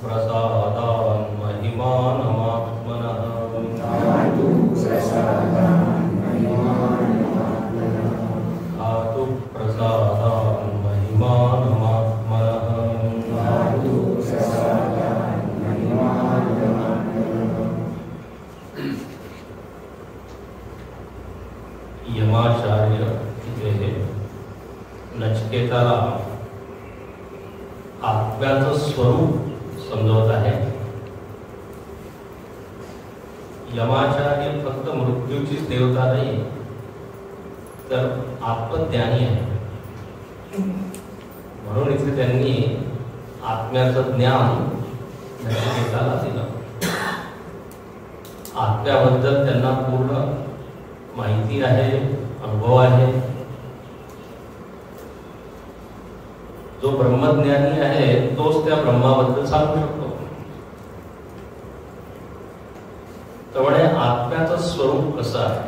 प्रसादान् महिमानमात्मनः धातु प्रसादान् महिमानमात्मनः यमाचार्य तिथे नचिकेताला आत्म्याचं स्वरूप समजवत आहे. यमाचार्य फक्त मृत्यूचीच देवता नाही, तर आत्मज्ञानी आहे. म्हणून इथे त्यांनी आत्म्याचं ज्ञान नचिकेताला दिलं. आत्म्याबद्दल त्यांना पूर्ण माहिती आहे, अनुभव आहे. जो ब्रह्मज्ञानी आहे तोच त्या ब्रह्माबद्दल सांगू शकतो. त्यामुळे आत्म्याचं स्वरूप कसं आहे,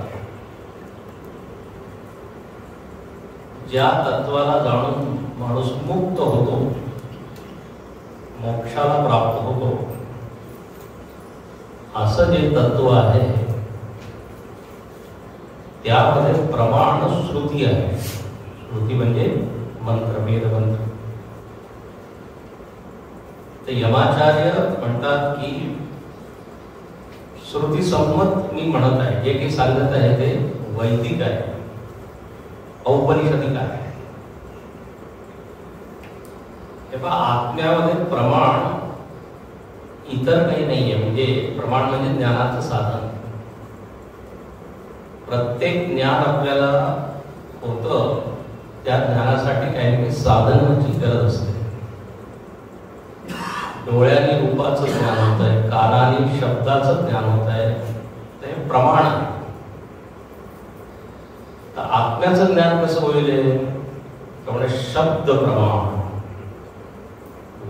ज्या तत्वाला जाणून माणूस मुक्त होतो, मोक्षाला प्राप्त होतो, असं जे तत्व आहे त्यामध्ये प्रमाण श्रुती आहे. श्रुती म्हणजे मंत्र, वेद मंत्र. तर यमाचार्य म्हणतात की श्रुती संमत मी म्हणत आहे, जे काही सांगत आहे ते वैदिक आहे, औपनिषदिक आहे. तेव्हा आत्म्यामध्ये प्रमाण इतर काही नाहीये. म्हणजे प्रमाण म्हणजे ज्ञानाचं साधन. प्रत्येक ज्ञान आपल्याला होतं, त्या ज्ञानासाठी काही काही साधनाची गरज असते. डोळ्याने रूपाचं ज्ञान होत आहे, कानाने शब्दाचं ज्ञान होत आहे, ते प्रमाण आहे. तर आत्म्याचं ज्ञान कसं होईल? त्यामुळे शब्द प्रमाण,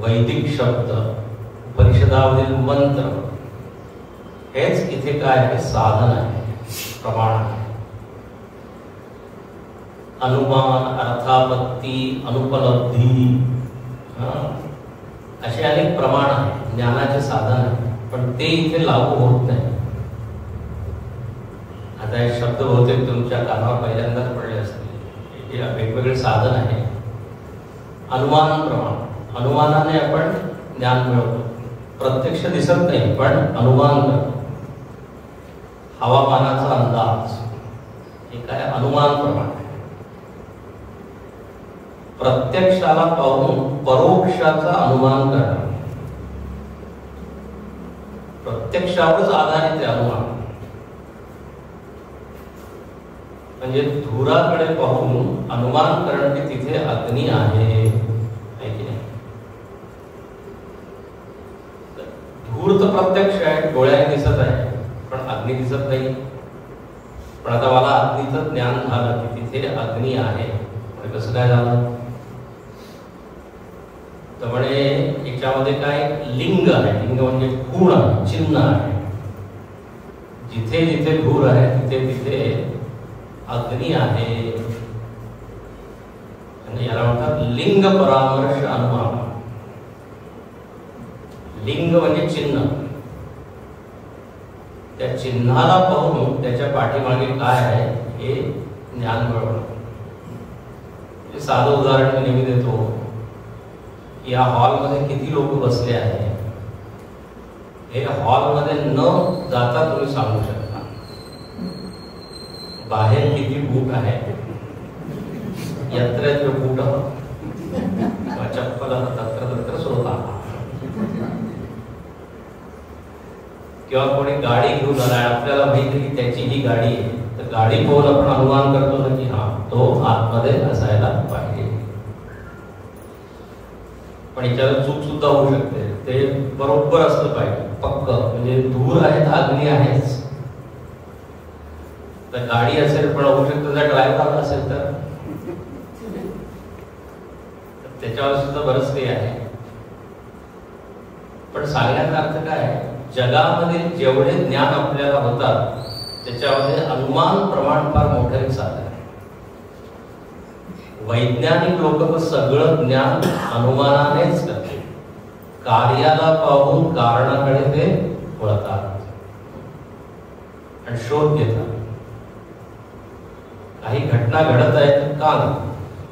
वैदिक शब्द, उपनिषदावरील मंत्र, हेच इथे काय आहे? साधन आहे, प्रमाण आहे. अनुमान, अर्थापत्ती, अनुपलब्धी, असे अनेक प्रमाण आहे, ज्ञानाचे साधन आहे. पण ते इथे लागू होत नाही. आता हे शब्द बहुतेक तुमच्या कानावर पहिल्यांदाच पडले असतील. हे वेगवेगळे साधन आहे. अनुमान प्रमाण, अनुमानाने आपण ज्ञान मिळवतो. प्रत्यक्ष दिसत नाही, पण अनुमान करतो. हवामानाचा अंदाज, हे काय? अनुमान प्रमाण आहे. प्रत्यक्षाला पाहून परोक्षाचा अनुमान करणं, प्रत्यक्षावरच आधारित आहे अनुमान. म्हणजे धुराकडे पाहून अनुमान करणं की तिथे अग्नी आहे की नाही. धूर तर प्रत्यक्ष आहे, डोळ्याने दिसत आहे, पण अग्नी दिसत नाही. पण आता मला अग्नीचं ज्ञान झालं की तिथे अग्नी आहे. कसं काय झालं? त्यामुळे याच्यामध्ये काय? लिंग आहे. लिंग म्हणजे खूण आहे, चिन्ह आहे. जिथे जिथे धूर आहे तिथे तिथे अग्नी आहे. आणि याला म्हणतात लिंग परामर्श अनुमान. लिंग म्हणजे चिन्ह. त्या चिन्हाला पाहून त्याच्या पाठीमागे काय आहे हे ज्ञान मिळवणं. साधं उदाहरण मी नेहमी देतो. या हॉलमध्ये किती लोक बसले आहेत हे हॉलमध्ये न जाता तुम्ही सांगू शकता. बाहेर किती बूट आहे, यत्र यत्र बूट चप्पल तत्र तत्र श्रोता. किंवा कोणी गाडी घेऊन आलाय, आपल्याला माहिती की त्याची ही गाडी आहे, तर गाडी पाहून आपण अनुमान करतो ना की हा तो आतमध्ये असायला पाहिजे. पण याच्यावर चूक सुद्धा होऊ शकते. ते बरोबर असलं पाहिजे, पक्क. म्हणजे धूर आहे तर अग्नी आहेच. तर गाडी असेल पण होऊ शकतं जर ड्रायव्हर असेल तर त्याच्यावर सुद्धा बरंच काही आहे. पण सांगण्याचा अर्थ काय? जगामध्ये जेवढे ज्ञान आपल्याला होतात त्याच्यामध्ये अनुमान प्रमाण फार मोठं एक साधन आहे. वैज्ञानिक लोक तर सगळं ज्ञान अनुमानानेच करते. कार्याला पाहून कारणाकडे ते वळतात आणि शोध घेतात. काही घटना घडत आहेत का?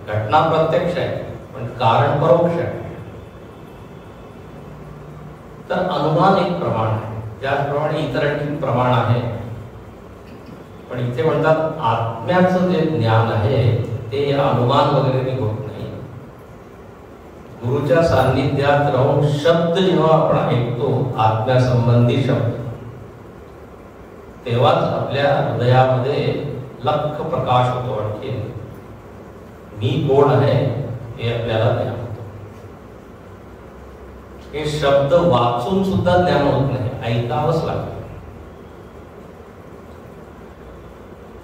घटना प्रत्यक्ष आहे पण कारण परोक्ष आहे. तर अनुमान एक प्रमाण आहे, त्याचप्रमाणे इतर अनेक प्रमाण आहे. पण इथे म्हणतात आत्म्याचं जे ज्ञान आहे ते या अनुमान वगैरे होत नाही. गुरुच्या सान्निध्यात राहून शब्द जेव्हा आपण ऐकतो, आत्म्यासंबंधी शब्द, तेव्हाच आपल्या हृदयामध्ये लख प्रकाश होतो. आणखी मी कोण आहे हे आपल्याला ज्ञान होतं. हे शब्द वाचून सुद्धा ज्ञान होत नाही, ऐकावंच लागतं.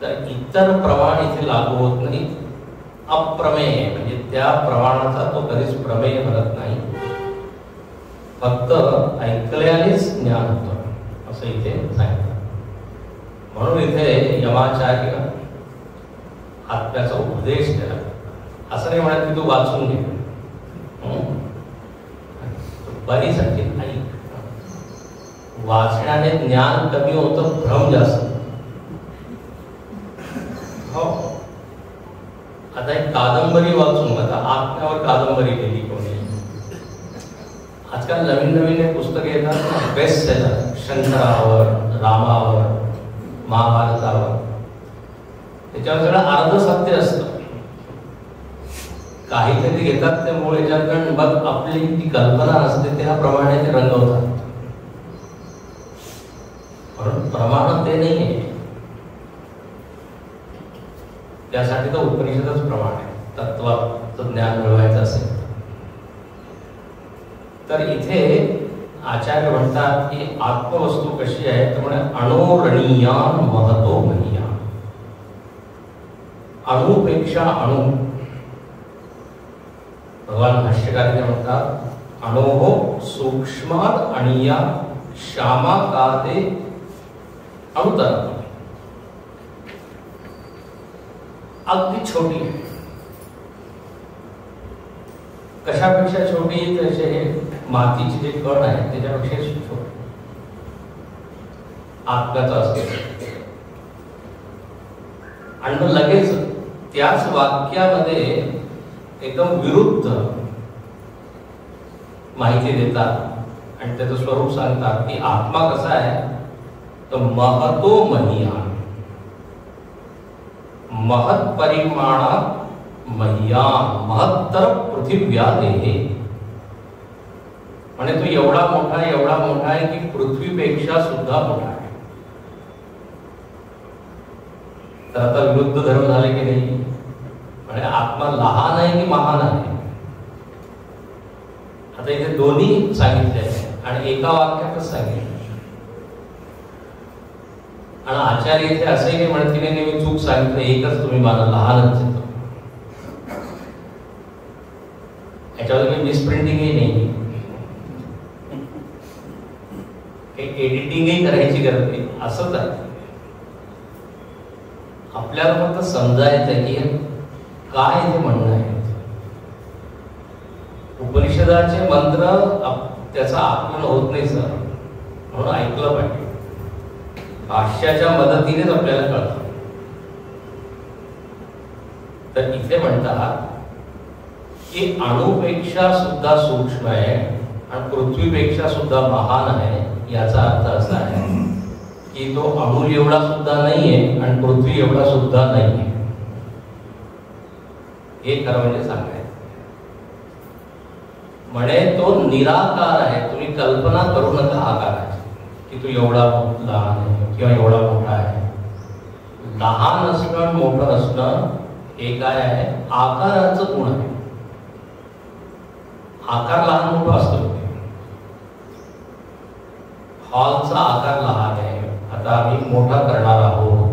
तर इतर प्रमाण इथे लागू होत नाही. अप्रमेय म्हणजे त्या प्रमाणाचा तो कधीच प्रमेय बनत नाही, फक्त ऐकल्यानेच ज्ञान होतं असं इथे सांगितलं. म्हणून इथे यमाचार्य आत्म्याचा उपदेश केला. असं नाही म्हणत की तू वाचून घे, बरीच ऐक. वाचण्याने ज्ञान कमी होतं, भ्रम जास्त. हो, आता एक कादंबरी वाचून, आता आत्म्यावर कादंबरी लिहिली कोणी, आजकाल नवीन नवीन पुस्तके येतात, बेस्ट सेलर, शंकरावर, रामावर, महाभारतावर, त्याच्यावर सगळं अर्ध सत्य असतं. काहीतरी घेतात ते मूळ याच्यात, मग आपली जी कल्पना असते त्याप्रमाणे ते रंगवतात. म्हणून प्रमाण ते नाही आहे. त्यासाठी तर उपनिषदच प्रमाण आहे. तत्वाचं ज्ञान मिळवायचं असेल तर इथे आचार्य म्हणतात की आत्मवस्तू कशी आहे, तर म्हणे अणोरणीयान महतो महीयान. अणुपेक्षा अणु, भगवान भाष्यकार म्हणतात अणोहो सूक्ष्मात अणिया श्यामाकाते अणुतर. अगदी छोटी, कशापेक्षा छोटी, तसे मातीचे जे कण आहेत त्याच्यापेक्षा छोटी आत्म्याचं असते. आणि मग लगेच त्याच वाक्यामध्ये एकदम विरुद्ध माहिती देतात आणि त्याचं स्वरूप सांगतात की आत्मा कसा आहे, तर महतो महीयान, महत् परिमाणात मह्यान, महत्तर पृथिव्या देहे. म्हणजे तो एवढा मोठा आहे की पृथ्वीपेक्षा सुद्धा मोठा आहे. तर आता विरुद्ध धर्म झाले की नाही, म्हणजे आत्मा लहान आहे की महान आहे. आता इथे दोन्ही सांगितले आणि एका वाक्यातच सांगितलं. आणि आचार्य इथे असंही नाही म्हणत की नाही मी चूक सांगितलं, एकच तुम्ही मला लहानच येतो. याच्यावर काही मिसप्रिंटिंगही नाही, काही एडिटिंगही करायची गरज नाही. असंच आहे. आपल्याला फक्त समजायचं की काय हे म्हणणं आहे. उपनिषदाचे मंत्र त्याचा आकलन होत नाही सर, म्हणून ऐकलं पाहिजे. भाष्याच्या मदतीनेच आपल्याला कळतं. तर इथे म्हणतात की अणुपेक्षा सुद्धा सूक्ष्म आहे आणि पृथ्वीपेक्षा सुद्धा महान आहे. याचा अर्थ असा आहे की तो अणु एवढा सुद्धा नाहीये आणि पृथ्वी एवढा सुद्धा नाहीये. हे खरं म्हणजे सांगायचं. म्हणे तो निराकार आहे. तुम्ही कल्पना करू नका आकाराची की तो एवढा लहान आहे किंवा एवढा मोठा आहे. लहान असणं मोठं असणं हे काय आहे, आकाराचं गुण आहे. आकार लहान मोठा असतो. हॉलचा आकार लहान आहे, आता आम्ही मोठा करणार आहोत.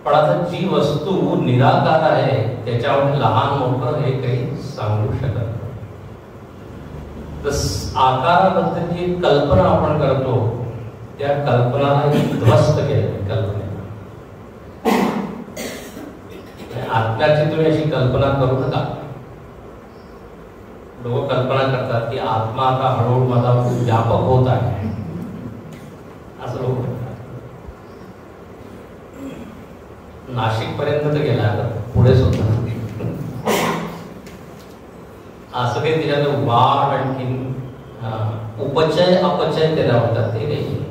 पण आता जी वस्तू निराकार आहे त्याच्यामध्ये लहान मोठं हे काही सांगू शकत नाही. तर आकाराबद्दल जी कल्पना आपण करतो त्या कल्पनाला ध्वस्त केलं. कल्पनेला आत्म्याची तुम्ही अशी कल्पना करू नका. लोक कल्पना करतात की आत्मा आता हळूहळू माझा व्यापक होत आहे, असं लोक म्हणतात. नाशिक पर्यंत तर गेला, पुढे सुद्धा असं काही त्याच्यात वाढ आणखीन उपचय अपचय त्याला म्हणतात, ते नाही.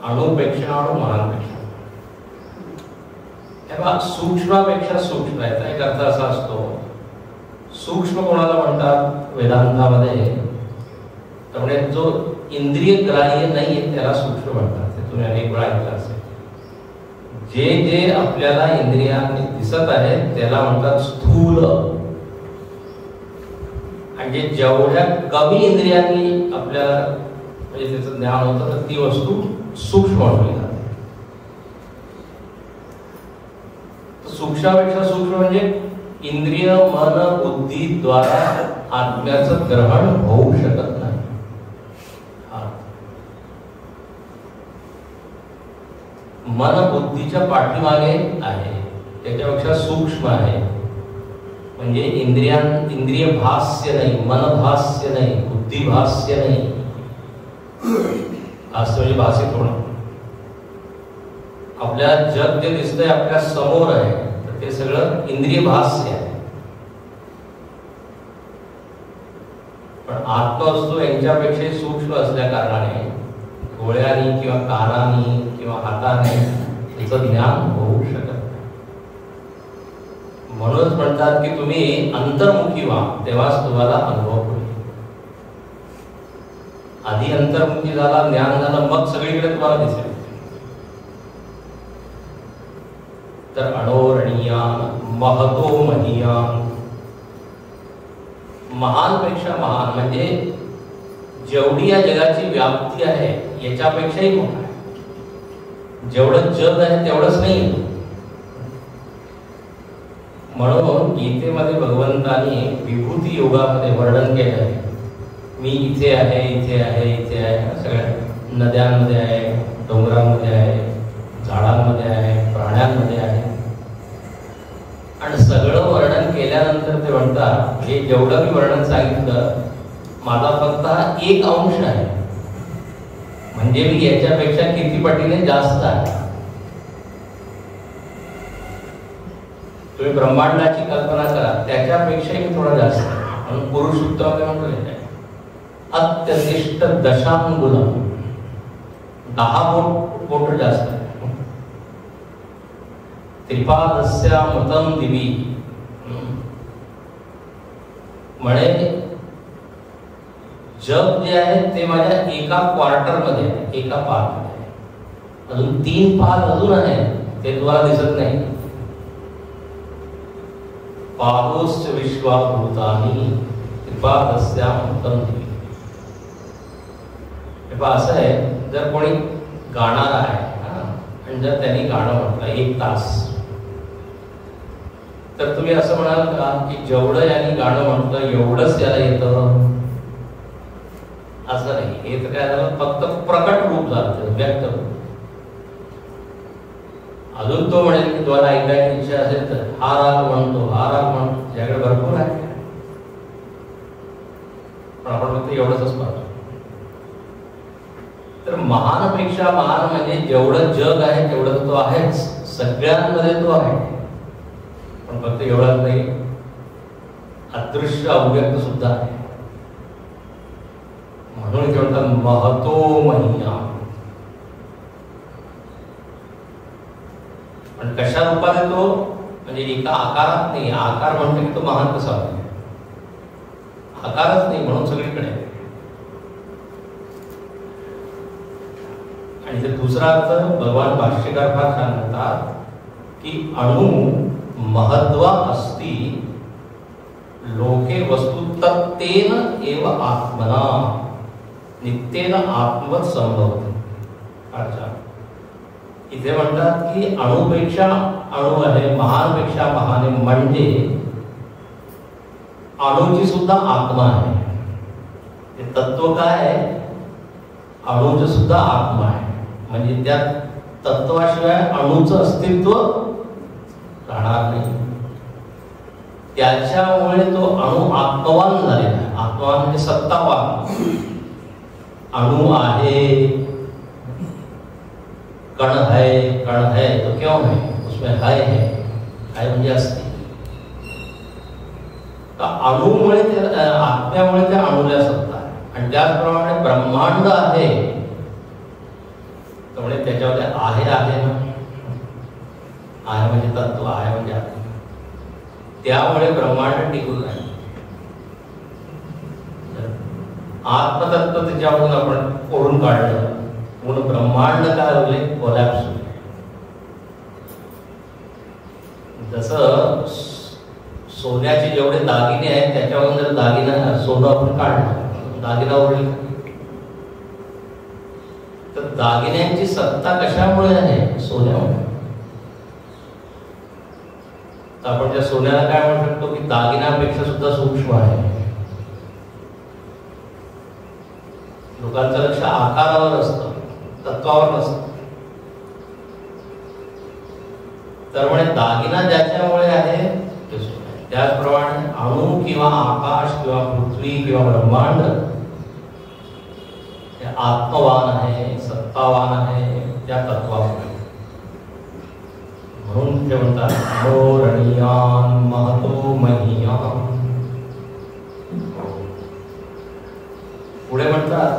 अणुपेक्षा अणु महानपेक्षा, तेव्हा सूक्ष्मापेक्षा सूक्ष्म आहे. एक अर्थ असा असतो, सूक्ष्म कोणाला म्हणतात वेदांतामध्ये, त्यामुळे जो इंद्रिय ग्राह्य नाहीये त्याला सूक्ष्म म्हणतात. ते तुम्ही अनेक वेळा ऐकलं असेल. जे जे आपल्याला इंद्रियांनी दिसत आहे त्याला म्हणतात स्थूल, आणि जेवढ्या कमी इंद्रियांनी आपल्याला म्हणजे त्याचं ज्ञान होतं तर ती वस्तू सूक्ष्म म्हटली जाते. सूक्ष्मापेक्षा सूक्ष्म म्हणजे इंद्रिय मन बुद्धी द्वारा आत्म्याचं ग्रहण होऊ शकत नाही. मन बुद्धीच्या पाठीमागे आहे, त्याच्यापेक्षा सूक्ष्म आहे. म्हणजे इंद्रिय भास्य नाही, मन भास्य नाही, बुद्धी भास्य नाही. भास्य म्हणजे भासित होणं. आपल्याला जग जे दिसतंय आपल्या समोर आहे तर ते सगळं इंद्रिय भास्य आहे. पण आत्मवस्तू यांच्यापेक्षा सूक्ष्म असल्या कारणाने डोळ्यांनी किंवा कानाने किंवा हाताने त्याचं ज्ञान होऊ शकत नाही. म्हणूनच म्हणतात की तुम्ही अंतर्मुखी व्हा, तेव्हाच तुम्हाला अनुभव होईल. आधी अंतर्मुखी झाला, ज्ञान झालं, मग सगळीकडे तुम्हाला दिसेल. तर अणोरणीयान महतो महीयान, महानपेक्षा महान म्हणजे जेवढी या जगाची व्याप्ती आहे याच्यापेक्षाही मोठा आहे. जेवढं जग आहे तेवढंच नाही. म्हणून गीतेमध्ये भगवंतांनी विभूती योगामध्ये वर्णन केलं आहे. मी इथे आहे, इथे आहे, इथे आहे, सगळ्या नद्यांमध्ये आहे, डोंगरांमध्ये आहे, झाडांमध्ये आहे, प्राण्यांमध्ये आहे. आणि सगळं वर्णन केल्यानंतर ते म्हणतात हे जेवढं मी वर्णन सांगितलं माझा फक्त हा 1% आहे, म्हणजे मी याच्यापेक्षा किती पटीने जास्त आहे. तुम्ही ब्रह्मांडाची कल्पना करा, त्याच्यापेक्षाही मी थोडा जास्त आहे. म्हणून पुरुष सूत्रामध्ये म्हटलेलं आहे अत्यनिष्ठ दशांगुलम, 10 बोट जास्त आहे. त्रिपादस्यामृतं दिवी म्हणे जग जे आहे ते माझ्या एका क्वार्टरमध्ये आहे, एका पालमध्ये आहे. अजून 3 पाल अजून आहे, ते तुम्हाला दिसत नाही. पादोश्च विश्वाभूतानि त्रिपादस्यामृतं दिवी. असं आहे, जर कोणी गाणार आहे आणि जर त्यांनी गाणं म्हटलं 1 तास, तर तुम्ही असं म्हणाल का की जेवढं यांनी गाणं म्हटलं एवढंच याला येतं? असं नाही. हे तर काय झालं, फक्त प्रकट रूप झालं, व्यक्त रूप. अजून तो म्हणेल की तुम्हाला ऐकायची इच्छा असेल तर हा राग म्हणतो, हा राग म्हणतो, त्याच्याकडे भरपूर आहे, पण आपण फक्त एवढंच पाहतो. तर महानपेक्षा महान म्हणजे जेवढं जग आहे तेवढं तो आहेच, सगळ्यांमध्ये तो आहे. पण फक्त एवढंच नाही, अदृश्य अव्यक्त सुद्धा आहे. म्हणून इथे म्हणतात महतो महीयान. पण कशा रूपात येतो? म्हणजे एका आकारात नाही. आकार म्हणतो की तो महान कसा होतो? आकारच नाही, म्हणून सगळीकडे. आणि ते दुसरा अर्थ भगवान भाष्यकार फार छान म्हणतात की अणु महत्वा अस्ति लोके वस्तु तत्तेन एव आत्मना नित्येन आत्मवत संभवते. अच्छा, इथे म्हणतात की अणुपेक्षा अणु आहे, महानपेक्षा महान आहे, म्हणजे अणुची सुद्धा आत्मा आहे. ते तत्व काय आहे? अणुचं सुद्धा आत्मा आहे. म्हणजे त्या तत्वाशिवाय अणुचं अस्तित्व राहणार नाही. त्याच्यामुळे तो अणु आत्मवान झालेला आहे. आत्मवान म्हणजे सत्तावान. अणु आहे, कण है तो क्यों है, उसमें है म्हणजे असते. अणुमुळे आत्म्यामुळे त्या अणुला सत्ता आहे. आणि त्याचप्रमाणे ब्रह्मांड आहे त्यामुळे त्याच्यामध्ये आहे ना, आहे म्हणजे तत्व, आहे म्हणजे आत्मा. त्यामुळे ब्रह्मांड टिकून आहे. आत्मतत्व त्याच्यामधून आपण ओढून काढलं म्हणून ब्रह्मांड काय होले, कोलॅप्स होईल. जसं सोन्याचे जेवढे दागिने आहेत त्याच्यावरून जर दागिना सोनं आपण काढलं, दागिना उरली. तर दागिन्यांची सत्ता कशामुळे आहे, सोन्यामुळे. तर आपण त्या सोन्याला काय म्हणू शकतो की दागिन्यापेक्षा सुद्धा सूक्ष्म आहे. लोकांचं लक्ष आकारावर असतं, तत्वावर नसतं. तर म्हणजे दागिना ज्याच्यामुळे आहे ते सोनं. त्याचप्रमाणे अणु किंवा आकाश किंवा पृथ्वी किंवा ब्रह्मांड हे आत्मवान आहे, सत्तावान आहे त्या तत्वावर. म्हणून ते म्हणतात अणोरणीयान महतो महीयान. पुढे म्हणतात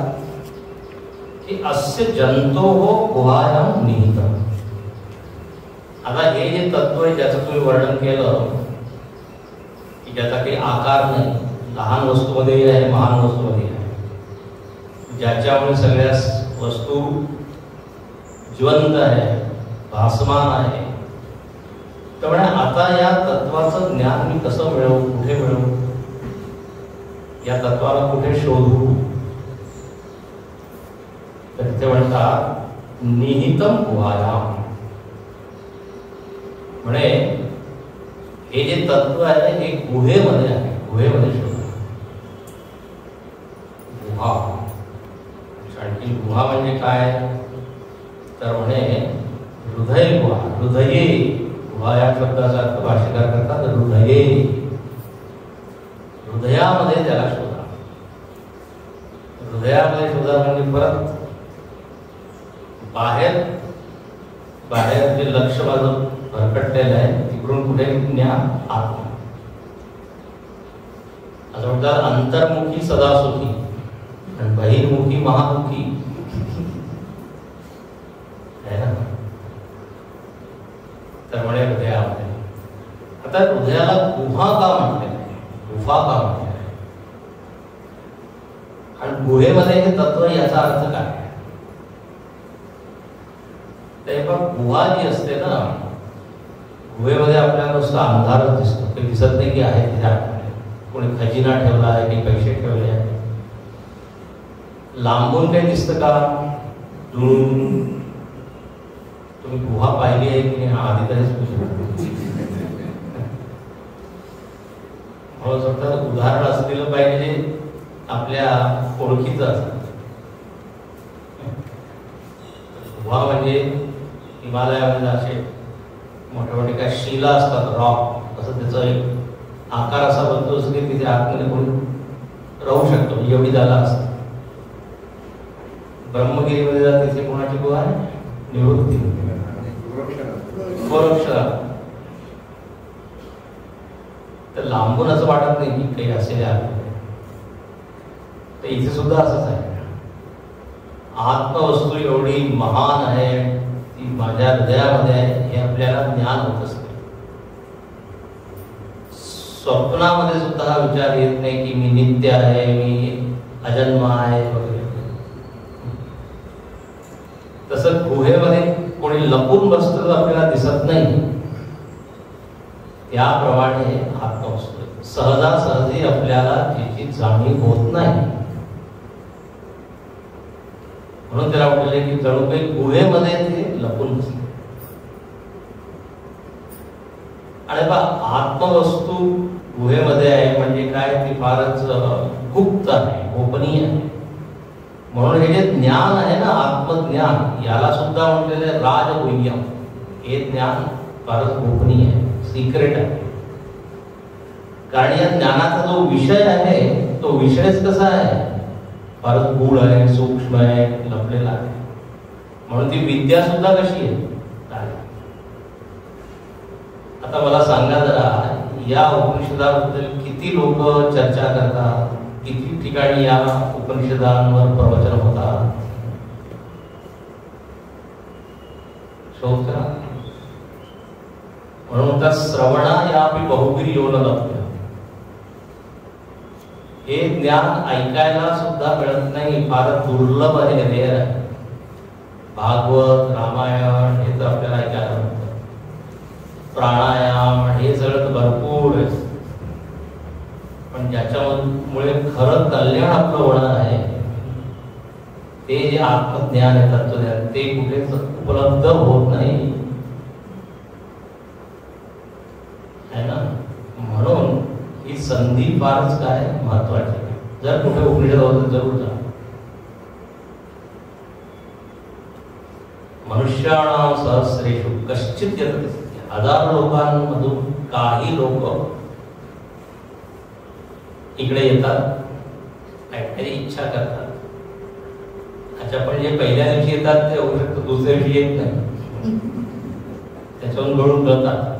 की अस्य जंतोः गुहायां निहितम्. आता हे जे तत्व आहे ज्याचं तुम्ही वर्णन केलं की ज्याचा काही आकार नाही, लहान वस्तूमध्ये आहे, महान वस्तूमध्ये आहे, ज्याच्यामुळे सगळ्या वस्तू जिवंत आहे, भासमान आहे. त्यामुळे आता या तत्वाचं ज्ञान मी कसं मिळवू, कुठे मिळवू, या तत्वाला कुठे शोधू. तर ते म्हणतात निहितम गुहायाम. म्हणे हे जे तत्व आहे हे गुहेमध्ये आहे, गुहेमध्ये शोधा. गुहा, आणखी गुहा म्हणजे काय, तर म्हणे हृदय गुहा. हृदये गुहा या शब्दाचा अर्थ भाष्यकार करतात हृदये. हृदयामध्ये त्याला शोधा. हृदयामध्ये शोधा म्हणजे परत बाहेर जे लक्ष माझं भरकटलेलं आहे तिकडून कुठे ज्ञान आत्मा. असं म्हणतात अंतर्मुखी सदा सुखी आणि बहिर्मुखी महामुखी आहे ना. तर म्हणे हृदयामध्ये. आता हृदयाला गुहा का म्हणते, गुफा का म्हणते, आणि गुहेमध्ये हे तत्व याचा अर्थ काय. गुहा जी असते ना, गुहेमध्ये आपल्याला नुसतं अंधारच दिसतो, काही दिसत नाही की आहे तिथे आपल्याला कोणी खजिना ठेवला आहे, काही पैसे ठेवले आहे. लांबून काही दिसतं का, दुरून. तुम्ही गुहा पाहिली आहे की नाही, आधी तरीच मला स्वतः उदाहरण असलेलं पाहिजे जे आपल्या ओळखीचं असतं. गुहा म्हणजे हिमालयामध्ये असे मोठे मोठे काय शिला असतात, रॉक, असं त्याचा एक आकार असा बनतो असं की तिथे आतमध्ये कोणी राहू शकतो, एवढी जागा असते. ब्रह्मगिरीमध्ये जा, तिथे कोणाची गुहा आहे, निवृत्ती गोरक्षरा. तर लांबून असं वाटत नाही की काही असेल आहे. तर इथे सुद्धा असंच आहे. आत्मवस्तू एवढी महान आहे, ती माझ्या हृदयामध्ये आहे, हे आपल्याला ज्ञान होत असते. स्वप्नामध्ये सुद्धा हा विचार येत नाही की मी नित्य आहे, मी अजन्म आहे वगैरे. तसं गुहेमध्ये कोणी लपून बसतं आपल्याला दिसत नाही, त्याप्रमाणे आत्मवस्तू सहजासहजी आपल्याला त्याची जाणीव होत नाही. म्हणून त्याला वाटले की जणू काही गुहेमध्ये ते लपून बसले. आणि आत्मवस्तू गुहेमध्ये आहे म्हणजे काय, ती फारच गुप्त आहे, गोपनीय आहे. म्हणून हे जे ज्ञान आहे ना, आत्मज्ञान, याला सुद्धा म्हटलेलं आहे राजगुह्यम. हे ज्ञान फारच गोपनीय आहे, सिक्रेट आहे. कारण या ज्ञानाचा जो विषय आहे तो विषयच कसा आहे, फारच गूढ आहे, सूक्ष्म आहे, लपलेला आहे. म्हणून ती विद्या सुद्धा कशी आहे. आता मला सांगा जरा, या उपनिषदाबद्दल किती लोक चर्चा करतात, किती ठिकाणी या उपनिषदांवर प्रवचन होतात, शोध करा. म्हणून त्या श्रवणा यापी बहुगिरी येऊन लागतं. हे ज्ञान ऐकायला सुद्धा मिळत नाही, फार दुर्लभ आहे, रेअर आहे. भागवत, रामायण हे तर आपल्याला ऐकायला मिळतं, प्राणायाम हे सगळं भरपूर आहे. पण ज्याच्यामुळे खरं कल्याण आपलं होणार आहे ते जे आत्मज्ञान आहे, तत्वज्ञान, ते कुठेच उपलब्ध होत नाही है ना. म्हणून ही संधी फारच काय महत्वाची आहे. जर कुठे उपनिषद होतं जरूर जा. मनुष्याणां सहस्रेषु कश्चित् यतते. हजारो लोकांमधून काही लोक इकडे येतात, काहीतरी इच्छा करतात. अच्छा, पण जे पहिल्या दिवशी येतात ते होऊ शकतं दुसऱ्या दिवशी येत नाही, त्याच्यावरून गळून जातात.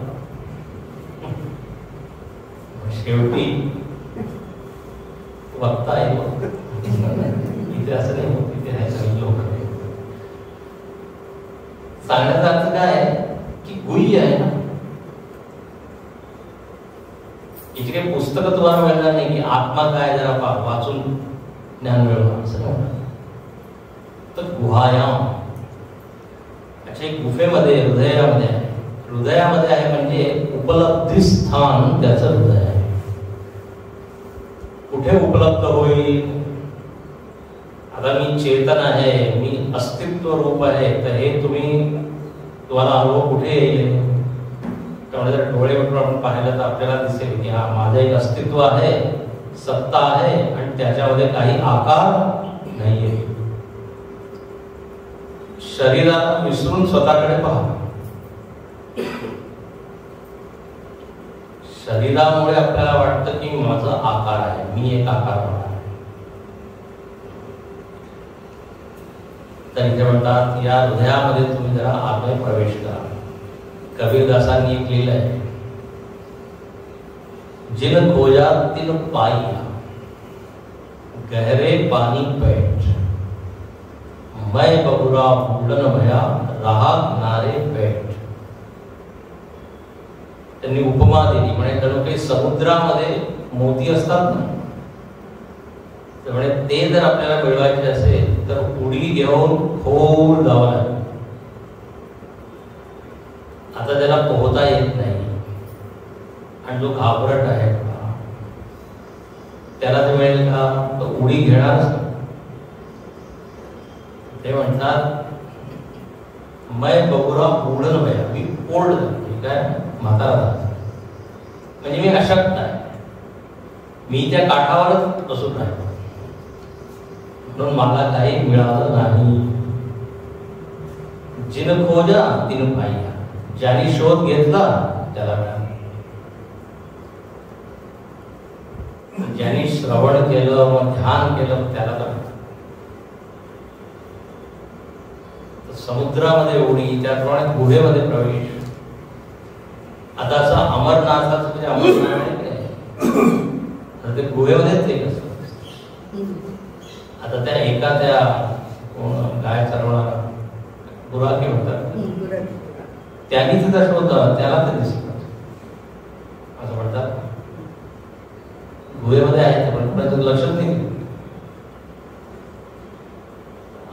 शेवटी वक्ता आहे इथे असं नाही होत, इथे आहे लोक. सांगण्याचा अर्थ काय आहे की गुह्य आहे ना. इथे काही पुस्तकं तुम्हाला मिळणार नाही की आत्मा काय जरा वाचून ज्ञान मिळवा, असं नाही. तर गुहायाम, अच्छा, एक गुफेमध्ये हृदयामध्ये आहे. हृदयामध्ये आहे म्हणजे उपलब्धी स्थान त्याचं हृदय आहे. कुठे उपलब्ध होईल. आता मी चेतन आहे, मी अस्तित्व रूप आहे, तर हे तुम्हाला अनुभव कुठे येईल. त्यामुळे जर डोळे उठून आपण पाहिलं तर आपल्याला दिसेल की हा माझं एक अस्तित्व आहे, सत्ता आहे, आणि त्याच्यामध्ये काही आकार नाहीये. शरीराला विसरून स्वतःकडे पहा. शरीरामुळे आपल्याला वाटतं की माझा आकार आहे, मी एक आकार आहे. तर इथे म्हणतात या हृदयामध्ये तुम्ही जरा आतमध्ये प्रवेश करा. कबीरदासांनी एक लिहिलं आहे, जिन खोजा तिन पाइया, गहरे पानी पैठ, मैं बबुरा बुलन भया, रहा किनारे बैठ. त्यांनी उपमा दिली, म्हणे जणू काही समुद्रामध्ये मोती असतात ना, त्यामुळे ते जर आपल्याला मिळवायचे असेल तर उडी घेऊन खोल जावं लागेल. आता त्याला पोहता येत नाही, आणि जो घाबरट आहे त्याला ते मिळेल का, तो उडी घेणारच. ते म्हणतात मैं बबुरा बुडन भया, मी ओल्ड काय म्हातारा, म्हणजे मी अशक्त आहे, मी त्या काठावरच बसून राहिलो, म्हणून मला काही मिळालं नाही. जिन खोजा तिन पाहिया, ज्याने शोध घेतला त्याला मिळालं. ज्यांनी श्रवण केलं, मग ध्यान केलं, त्याला तर समुद्रामध्ये उडी, त्याप्रमाणे गुहेमध्ये प्रवेश. आता असं अमरनाथाचं जे अमरनाथ आहे तर ते गुहेमध्येच एक असतं. आता त्या एका त्या गाय चरवणारा गुराखी म्हणतात, त्यांनी तिथं शोधलं, त्याला ते दिसलं. असं म्हणतात गुहेमध्ये आहे, पण कोणाचं लक्षच नाही.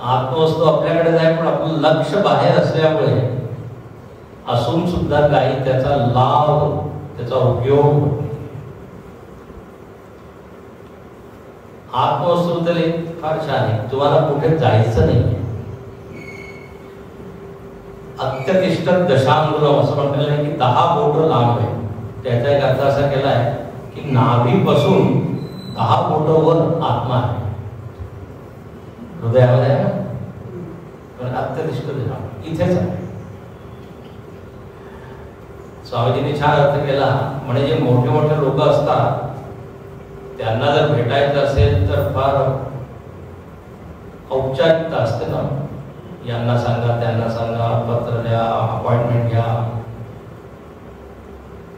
आत्मवस्तू आपल्याकडे आहे, पण आपलं लक्ष बाहेर असल्यामुळे असून सुद्धा काही त्याचा लाभ, त्याचा उपयोग. आत्मवस्तूबद्दल फार छान आहे, तुम्हाला कुठे जायचं नाही. अत्यतिष्ठ दशांगुलम असं म्हटलेलं आहे की 10 बोट लांब आहे. त्याचा एक अर्थ असा केला आहे की नाभीपासून 10 बोटावर आत्मा आहे, हृदयामध्ये आहे ना. पण अत्यतिष्ठ दशांग इथेच आहे. स्वामीजींनी छान अर्थ केला. म्हणजे जे मोठे मोठे लोक असतात त्यांना जर भेटायचं असेल तर फार औपचारिकता असते ना. यांना सांगा, त्यांना सांगा, पत्र द्या, अपॉइंटमेंट घ्या,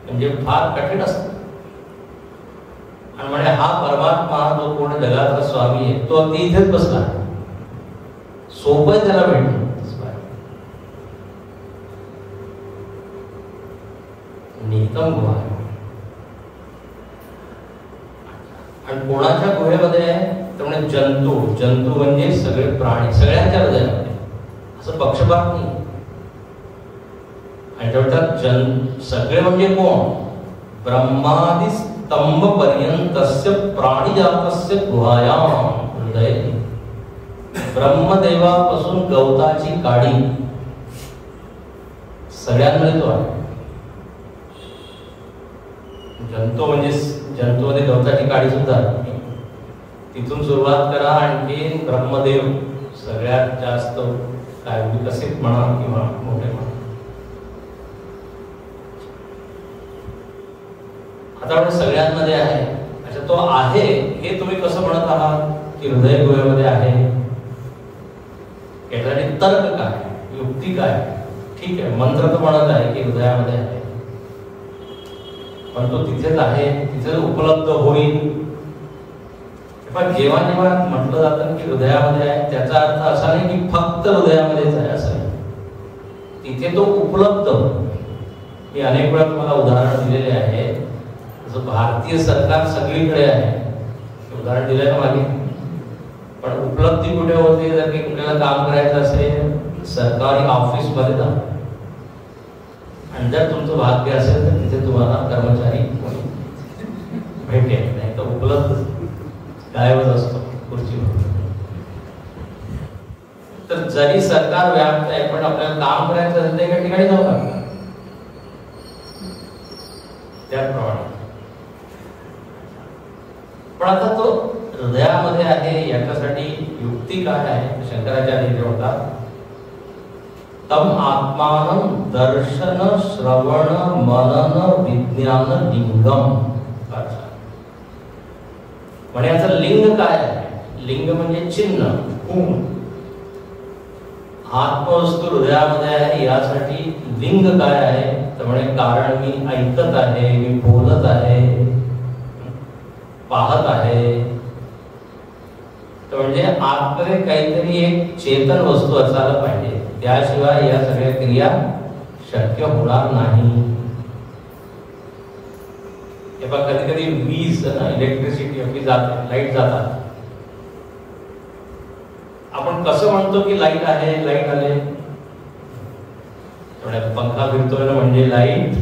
म्हणजे फार कठीण असतं. आणि म्हणजे हा परमात्मा जो कोण जगाचा स्वामी आहे तो अगदी इथेच बसला, सोबत त्याला भेटतो. नितम गुहा आहे. आणि कोणाच्या गुहेमध्ये आहे तर म्हणजे जंतू. जंतू म्हणजे सगळे प्राणी, सगळ्यांच्या हृदयामध्ये, असं पक्षपात नाही. आणि तेवढ्यात सगळे म्हणजे कोण? ब्रह्मादि स्तंभ पर्यंतस्य प्राणिजातस्य गुहायाम हृदय. ब्रह्मदेवापासून गवताची काडी सगळ्यांमध्ये तो आहे. जंतूमध्ये गवताची काडी सुद्धा, तिथून सुरुवात करा. आणखी ब्रह्मदेव सगळ्यात जास्त काय विकसित म्हणा किंवा मोठे म्हणा. आता आपण सगळ्यांमध्ये आहे. अच्छा, तो आहे हे तुम्ही कसं म्हणत आहात की हृदय गुहेमध्ये आहे? याच्यासाठी तर्क काय, युक्ती काय? ठीक आहे, मंत्र तर म्हणत आहे की हृदयामध्ये आहे, पण तो तिथेच आहे, तिथेच उपलब्ध होईल. पण जेव्हा जेव्हा म्हटलं जातं की हृदयामध्ये आहे, त्याचा अर्थ असा नाही की फक्त हृदयामध्येच आहे असं नाही. तिथे तो उपलब्ध. मी अनेक वेळा तुम्हाला उदाहरण दिलेले आहे. जसं भारतीय सरकार सगळीकडे आहे, उदाहरण दिलंय ना मागे. पण उपलब्धी कुठे होते? जर की कुठल्याला काम करायचं असेल सरकारी ऑफिसमध्ये जा, आणि जर तुमचं भाग्य असेल तर तिथे तुम्हाला कर्मचारी भेटेल, नाही तर उपलब्ध गायबच असतो खुर्चीवर. तर जरी सरकार व्याप्त आहे पण आपल्याला काम करायचं असेल तर एका ठिकाणी जाऊ लागतं. त्याप्रमाणे पण आता तो हृदयामध्ये आहे याच्यासाठी युक्ती काय आहे? शंकराचार्य होतात तम आत्मानं दर्शन श्रवण मनन विज्ञान लिंगम. म्हणजे याचं लिंग काय आहे? लिंग म्हणजे चिन्ह, खूण. आत्मवस्तू हृदयामध्ये आहे, यासाठी लिंग काय आहे? तर म्हणे कारण मी ऐकत आहे, मी बोलत आहे, पाहत आहे. तर म्हणजे आतमध्ये काहीतरी एक चेतन वस्तू असायला पाहिजे, त्याशिवाय या सगळ्या क्रिया शक्य होणार नाही. कधी कधी वीज, इलेक्ट्रिसिटी आपली जाते, लाईट जातात. आपण कसं म्हणतो की लाईट आहे, लाईट आले. पंखा फिरतोय ना म्हणजे लाईट,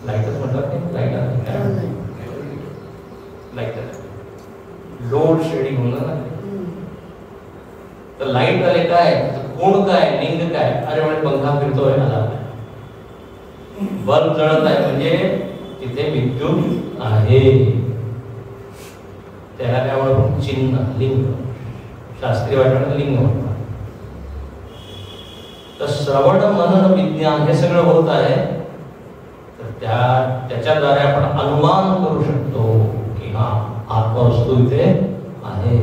लाईटच म्हणतात नाही, लाईट आले, लाईट आले. लोड शेडिंग होणार ना. तर लाईट आले काय, कोण काय, लिंग काय? अरे म्हणजे पंखा फिरतोय, आला. बल्ब जळत आहे म्हणजे तिथे विद्युत आहे, त्याला काय म्हणून चिन्ह, लिंग. शास्त्रीय वाटण लिंग म्हणतात. तर श्रवण मनन विज्ञान हे सगळं होत आहे. तर त्याच्याद्वारे आपण अनुमान करू शकतो की हा आत्मवस्तू इथे आहे.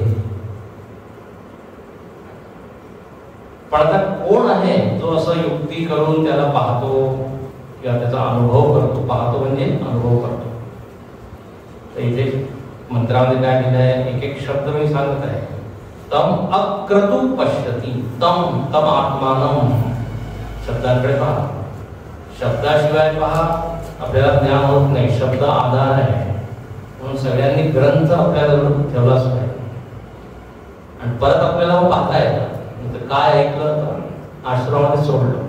पण आता कोण आहे जो असं युक्ती करून त्याला पाहतो किंवा त्याचा अनुभव करतो? पाहतो म्हणजे अनुभव करतो. तर इथे मंत्रामध्ये काय दिलंय, एक एक शब्द मी सांगत आहे. तम अक्रतु पश्यति. तम तम आत्मानम. शब्दांकडे पहा. शब्दाशिवाय पहा आपल्याला ज्ञान होत नाही. शब्द आधार आहे, म्हणून सगळ्यांनी ग्रंथ आपल्याजवळ ठेवलाच पाहिजे. आणि परत आपल्याला पाहता येतं. काय ऐकलं तर आश्रमामध्ये सोडलं,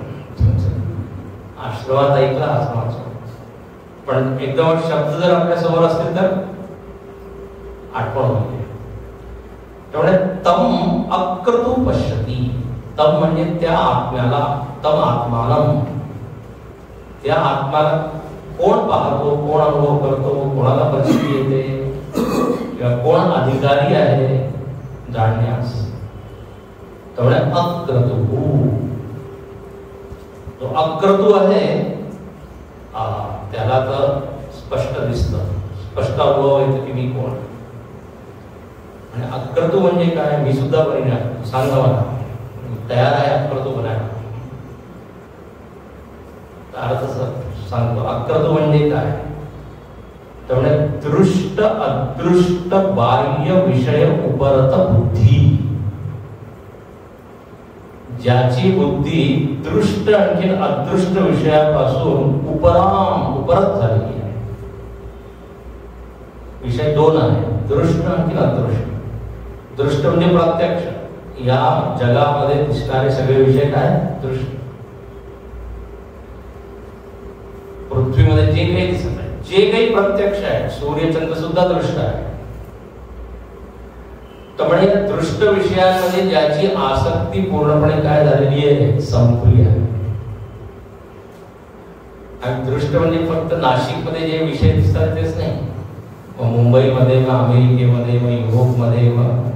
आश्रमात ऐकलं, आश्रमात सोडलं. पण एकदम शब्द जर आपल्या समोर असतील तर आठवण होते. त्यामुळे तम अक्रतु पश्यति. तम म्हणजे त्या आत्म्याला, तम आत्मानं, त्या आत्म्याला कोण पाहतो, कोण अनुभव करतो, कोणाला परिस्थिती येते किंवा कोण अधिकारी आहे जाणण्यास. त्यामुळे अक्रतु, तो अक्रतु आहे. त्याला तर स्पष्ट दिसतं, स्पष्ट अनुभव येतो की मी कोण. आणि अक्रतू म्हणजे काय, मी सुद्धा बरी नाही, सांगा मला, तयार आहे अक्रतू बनायला. अर्थ सांगतो, अक्रतू म्हणजे काय, त्यामुळे दृष्ट अदृष्ट बाह्य विषय उपरत बुद्धी. ज्याची बुद्धी दृष्ट आणखी अदृष्ट विषयापासून उपरत झालेली आहे. विषय दोन आहे, दृष्ट आणखी अदृष्ट. दृष्ट म्हणजे प्रत्यक्ष, या जगामध्ये दिसणारे सगळे विषय काय, दृष्ट. पृथ्वीमध्ये जे काही दिसत आहे, जे काही प्रत्यक्ष आहे, सूर्यचंद्र सुद्धा दृष्ट आहे. त्यामुळे दृष्ट विषयांमध्ये ज्याची आसक्ती पूर्णपणे काय झालेली आहे, संपली आहे. आणि दृष्ट म्हणजे फक्त नाशिकमध्ये जे विषय दिसतात तेच नाही, मग मुंबईमध्ये, मग अमेरिकेमध्ये, मग युरोपमध्ये, मग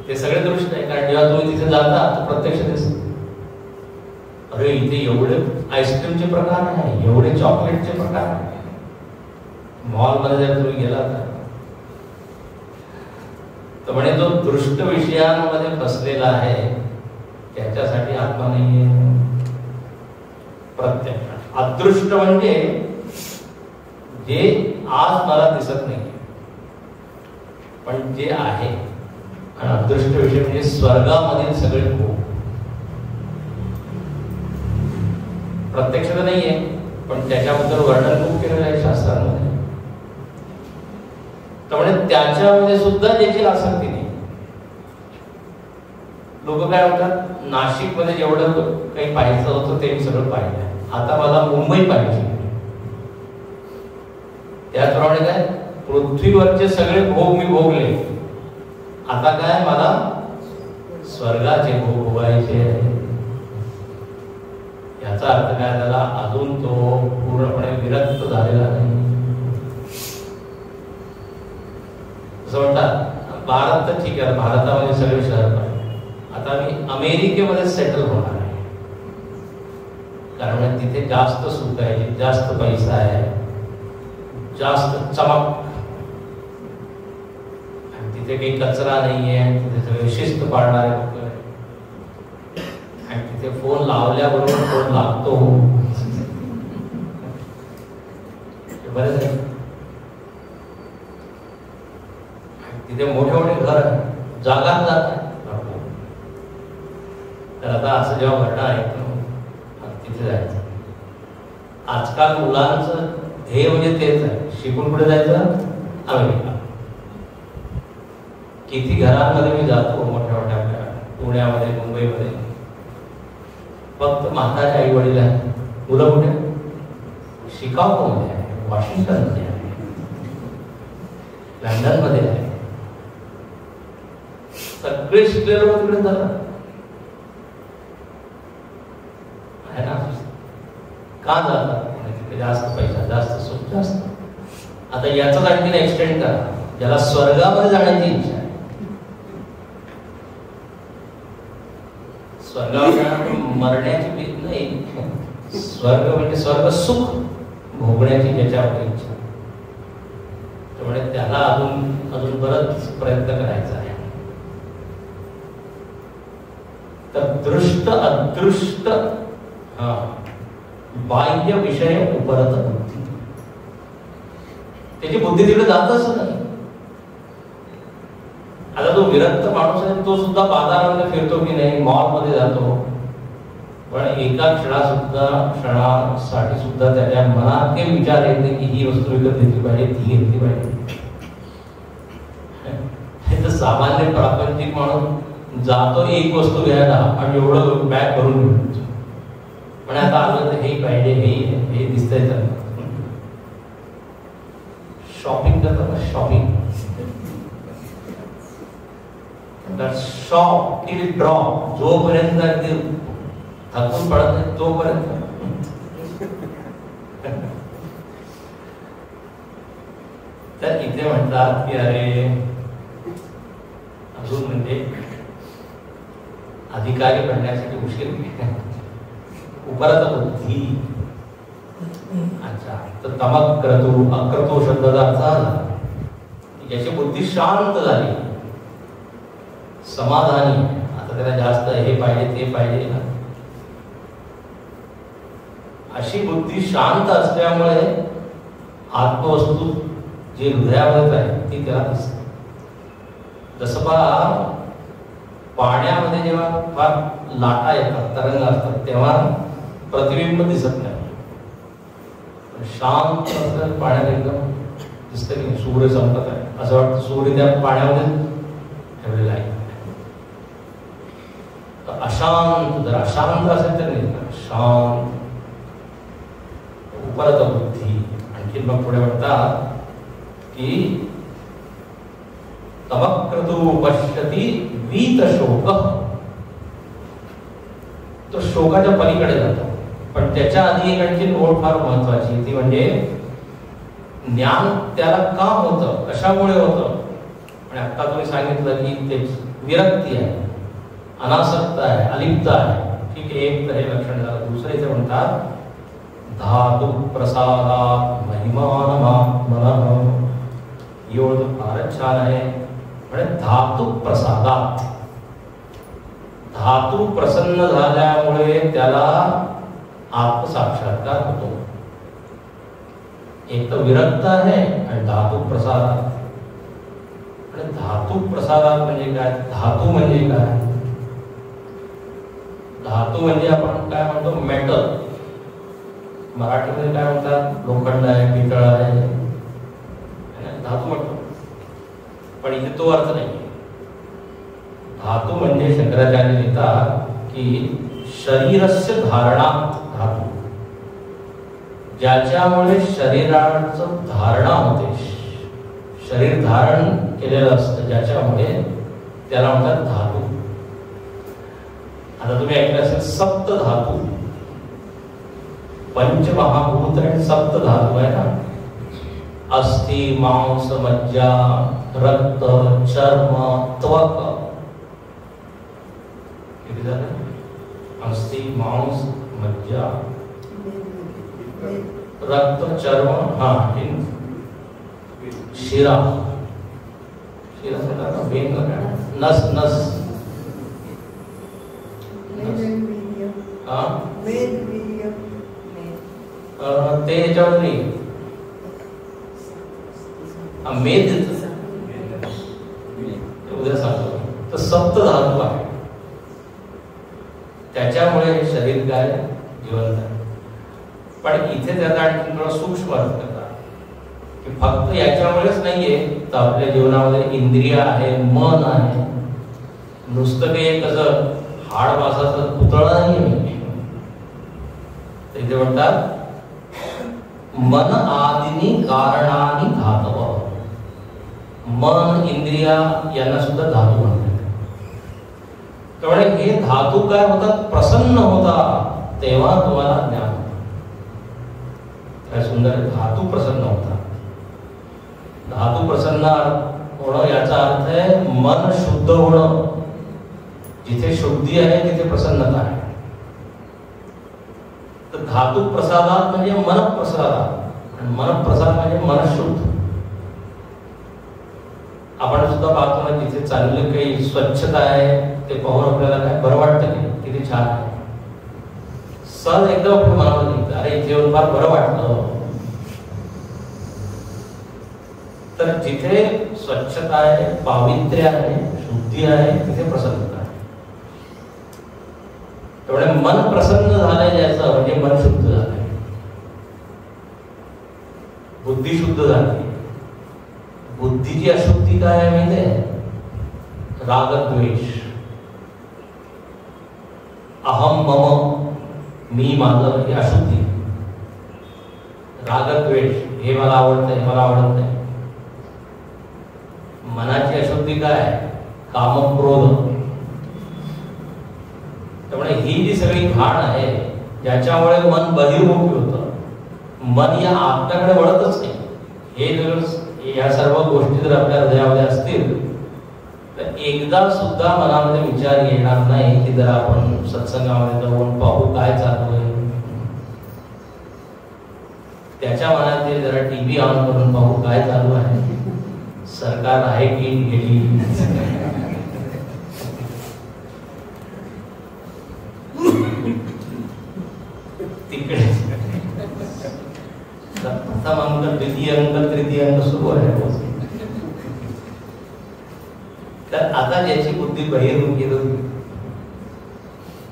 ते सगळे दृष्ट आहे. कारण जेव्हा तुम्ही तिथे जाता तर प्रत्यक्ष दिसत, अरे इथे एवढे आईस्क्रीमचे प्रकार आहे, एवढे चॉकलेटचे प्रकार आहे. मॉलमध्ये जर तुम्ही गेला तर म्हणे तो दृष्ट विषयांमध्ये फसलेला आहे, त्याच्यासाठी आत्मा नाहीये. प्रत्यक्ष अदृष्ट म्हणजे जे आज मला दिसत नाही पण जे आहे. आणि अदृष्ट विषय म्हणजे स्वर्गामधील सगळे भोग. प्रत्यक्ष तर नाहीये पण त्याच्याबद्दल वर्णन खूप केलेलं आहे शास्त्रांमध्ये. त्यामुळे त्याच्यामध्ये सुद्धा ज्याची आसक्ती नाही. लोक काय म्हणतात, नाशिकमध्ये जेवढं काही पाहायचं होतं ते मी सगळं पाहिलं, आता मला मुंबई पाहिजे. त्याचप्रमाणे काय, पृथ्वीवरचे सगळे भोग मी भोगले, आता काय मला स्वर्गाचे भोग भोगायचे. याचा अर्थ काय झाला, अजून तो पूर्णपणे विरक्त झालेला नाही. असं म्हणतात भारत तर ठीक आहे, भारतामध्ये सगळे शहर पाहिजे, आता मी अमेरिकेमध्ये सेटल होणार आहे. कारण तिथे जास्त सुख आहे, जास्त पैसा आहे, जास्त चमक, आणि तिथे काही कचरा नाहीये, तिथे सगळे शिस्त पाळणारे लोक आहे. आणि तिथे फोन लावल्याबरोबर फोन लागतो, बरेच आहे. तिथे मोठे मोठे घर, जागा जात. तर आता असं जेव्हा घडणं ऐकतो तिथे जायचं. आजकाल मुलांचं ध्येय म्हणजे तेच आहे, शिकून पुढे जायचं अमेरिका. किती घरांमध्ये मी जातो मोठ्या मोठ्या पुण्यामध्ये, मुंबईमध्ये, फक्त म्हातारे आई वडील आहे, मुलं कुठे, शिकागोमध्ये आहे, वॉशिंग्टनमध्ये आहे, लंडनमध्ये आहे, सगळे शिकलेले लोक तिकडे जातात आहे ना. का जातात, तिकडे जास्त पैसा, जास्त सुख, जास्त. आता याचाच आणखीन एक्सटेंड करा, ज्याला स्वर्गामध्ये जाण्याची इच्छा आहे, स्वर्गावर मरण्याची भीत नाही, स्वर्ग म्हणजे स्वर्ग सुख भोगण्याची ज्याच्यावर इच्छा. त्यामुळे त्याला अजून बरंच प्रयत्न करायचा आहे. तर दृष्ट अदृष्ट बाह्य विषय उपरत बुद्धी, त्याची बुद्धी तिकडे जातच नाही. आता जो विरक्त माणूस आहे तो सुद्धा बाजारामध्ये फिरतो की नाही, मॉलमध्ये जातो, पण एका क्षणासाठी सुद्धा त्याच्या मनात काही विचार येत नाही की ही वस्तू विकत घेतली पाहिजे, ती घेतली पाहिजे. तर सामान्य प्रापंचिक माणूस जातो एक वस्तू घ्यायला आणि एवढं बॅग करून घेतो, पण आता आलं तर हे पाहिजे, हे दिसतंय. तर शॉपिंग करतात ना, शॉपिंग, शॉप टिल ड्रॉप, जोपर्यंत थकून पडत नाही तोपर्यंत. तर इथे म्हणतात की अरे अजून म्हणजे अधिकारी बनण्यासाठी उशीर, उपरत बुद्धी. अच्छा, तर तमक्रतु अक्रतो शब्दाचा अर्थ झाला की ज्याची बुद्धी शांत झाली, समाधानी, आता त्याला जास्त हे पाहिजे ते पाहिजे ना, अशी बुद्धी शांत असल्यामुळे आत्मवस्तू जी हृदयामध्ये आहे ती त्याला दिसते. जसं पहा, पाण्यामध्ये जेव्हा फार लाटा येतात, तरंग असतात, तेव्हा प्रतिबिंब दिसत नाही. शांत असतं पाण्यात एकदम दिसतं की सूर्य चमकत आहे, असं वाटतं सूर्य त्या पाण्यामध्ये ठेवलेला आहे. तर अशांत, जर अशांत असेल तर नाही, शांत उपरत बुद्धी. आणखी मग पुढे म्हणतात की तमक्रतु पश्यति वीत शोक, तो शोकाच्या पलीकडे जातो. पण त्याच्या आधी एक आणखी नोट फार महत्वाची, ती म्हणजे ज्ञान त्याला का होतं, कशामुळे होतं. आणि आता तुम्ही सांगितलं की ते विरक्ती आहे, अनासक्त आहे, अलिप्त आहे. ठीक आहे, एक तर हे लक्षण झालं. दुसरं इथे म्हणतात धातु प्रसादात महिमानमात्मनः. एवढं फारच छान आहे. म्हणजे धातु प्रसादात, धातू प्रसन्न झाल्यामुळे त्याला आत्मसाक्षात्कार होतो. एक तर विरक्त आहे आणि धातू प्रसादात. आणि धातू प्रसादात म्हणजे काय, धातू म्हणजे काय, धातू म्हणजे आपण काय म्हणतो मेटल, मराठीमध्ये काय म्हणतात लोखंड आहे, पितळ आहे, धातू म्हणतो. पण इथे तो अर्थ नाही. धातू म्हणजे शंकराचार्य लिहितात की शरीरस्य धारणात धातू, ज्याच्यामुळे शरीराचं धारणा होते, शरीर धारण केलेलं असतं, ज्याच्यामुळे त्याला म्हणतात धातू. आता तुम्ही ऐकलं असेल सप्त धातू, पंचमहाभूत आणि सप्त धातू आहे ना, अस्थि मांस मज्जा रक्त चर्म त्वक. किती झालं? अस्थि मांस मज्जा रक्त चर्म, हा शिरा, शिरा नस, नस, ते ह्याच्यावर नाही, मेद उद्या सांगतो. तर सप्त धातू आहे, त्याच्यामुळे हे शरीर काय जिवंत आहे. पण इथे त्याचा आणखी थोडा सूक्ष्म अर्थ करतात की फक्त याच्यामुळेच नाहीये, तर आपल्या जीवनामध्ये इंद्रिय आहे, मन आहे, नुसतं ते कसं हाड मासाचं पुतळा नाही. इथे म्हणतात मन आदिनी कारणानी धातव. मन, इंद्रिया यांना सुद्धा धातू म्हणतात. त्यामुळे हे धातू काय होतात, प्रसन्न होतात तेव्हा तुम्हाला ज्ञान होतं. काय सुंदर, धातू प्रसन्न होतात. धातू प्रसन्न होणं याचा अर्थ आहे मन शुद्ध होणं. जिथे शुद्धी आहे तिथे प्रसन्नता आहे. तर धातू प्रसादात म्हणजे मन प्रसादात, आणि मन प्रसाद म्हणजे मन शुद्ध. आपण सुद्धा पाहतो ना, जिथे चांगलं काही स्वच्छता आहे ते पाहून आपल्याला काय बरं वाटतं की किती छान आहे. सहज एकदम आपण मनामध्ये निघतं, अरे इथे येऊन फार बरं वाटलं. तर जिथे स्वच्छता आहे, पावित्र्य आहे, शुद्धी आहे, तिथे प्रसन्नता आहे. त्यामुळे मन प्रसन्न झालंय ज्याचं, म्हणजे मन शुद्ध झालंय, बुद्धी शुद्ध झाली. बुद्धीची अशुद्धी काय आहे माहिती आहे, राग द्वेष, अहम मम, मी माझं, ही अशुद्धी. राग द्वेष, हे मला आवडतं, हे मला आवडत नाही. मनाची अशुद्धी काय, काम क्रोध. त्यामुळे ही जी सगळी घाण आहे, ज्याच्यामुळे मन बहिर्मुखी होतं, मन या आत्म्याकडे वळतच नाही. हे जर या सर्व गोष्टी जर आपल्या हृदयामध्ये असतील तर एकदा सुद्धा मनामध्ये विचार येणार नाही की जर आपण सत्संगामध्ये जाऊन पाहू काय चालू आहे. त्याच्या मनात ते जरा टीव्ही ऑन करून पाहू काय चालू आहे, सरकार आहे की गेली. तिकडे प्रथम अंक, द्वितीय अंक, तृतीय अंक सुरू आहे. तर आता ज्याची बुद्धी बहिर्मुखी होती,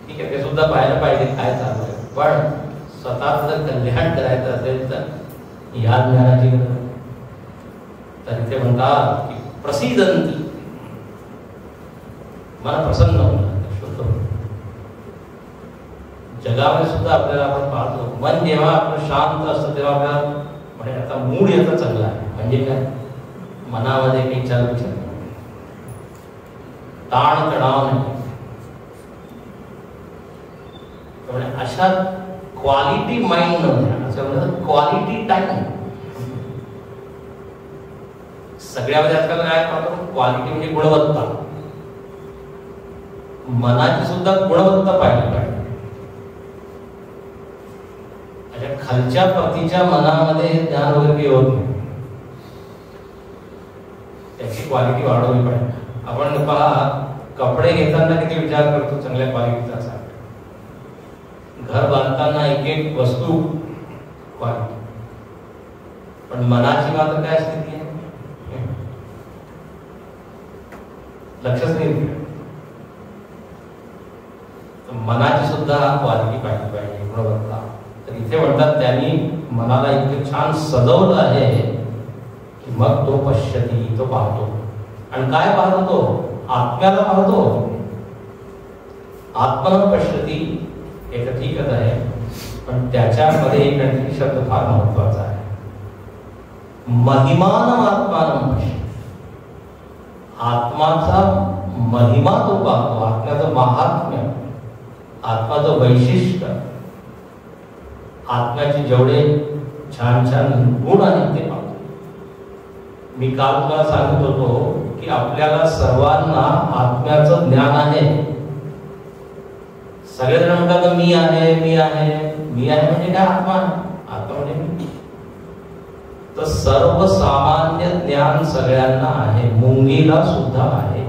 ठीक आहे, ते सुद्धा पाहायला पाहिजे काय चालू आहे. पण स्वतःच जर कल्याण करायचं असेल तर या ज्ञानाची गरज. तर इथे म्हणतात की प्रसिद्धंती, मला प्रसन्न होणार, शुद्ध होणार. जगामध्ये सुद्धा आपल्याला आपण पाहतो, मन जेव्हा आपलं शांत असतं तेव्हा आपल्याला म्हणजे आता मूड याचा चांगला आहे. म्हणजे काय, मनामध्ये काही चालविचार नाही, ताण तणाव नाही. त्यामुळे अशा क्वालिटी माइंड मध्ये असं म्हणतात क्वालिटी टाइम. सगळ्यामध्ये आजकाल काय पाहतो, क्वालिटी म्हणजे गुणवत्ता. मनाची सुद्धा गुणवत्ता पाहिली पाहिजे. खालच्या प्रतीच्या मनामध्ये ज्ञान वगैरे होत नाही, त्याची क्वालिटी वाढवली पाहिजे. आपण पहा, कपडे घेताना किती विचार करतो चांगल्या क्वालिटीचा असा, घर बांधताना एक एक वस्तू क्वालिटी. पण मनाची मात्र काय स्थिती आहे, लक्षच नाही. मनाची सुद्धा क्वालिटी पाहिली पाहिजे, गुणवत्ता. तर इथे म्हणतात त्यांनी मनाला इतकं छान सजवलं आहे की मग तो पश्यती, तो पाहतो. आणि काय पाहतो तो, आत्म्याला पाहतो. आत्मन पश्यती हे तर ठीकच आहे, पण त्याच्यामध्ये एक आणखी शब्द फार महत्वाचा आहे, महिमान आत्मान पश्यती. आत्माचा महिमा तो पाहतो, आत्म्याचं महात्म्य, आत्माचं वैशिष्ट्य, आत्म्याचे जेवढे छान छान गुण आहेत ते पाहतो. मी काल तुम्हाला सांगत होतो की आपल्याला सर्वांना आत्म्याचं ज्ञान आहे. सगळेजण म्हणतात मी आहे, मी आहे, मी आहे म्हणजे काय, आत्मा, आत्मा म्हणजे मी. तर सर्वसामान्य ज्ञान सगळ्यांना आहे, मुंगीला सुद्धा आहे.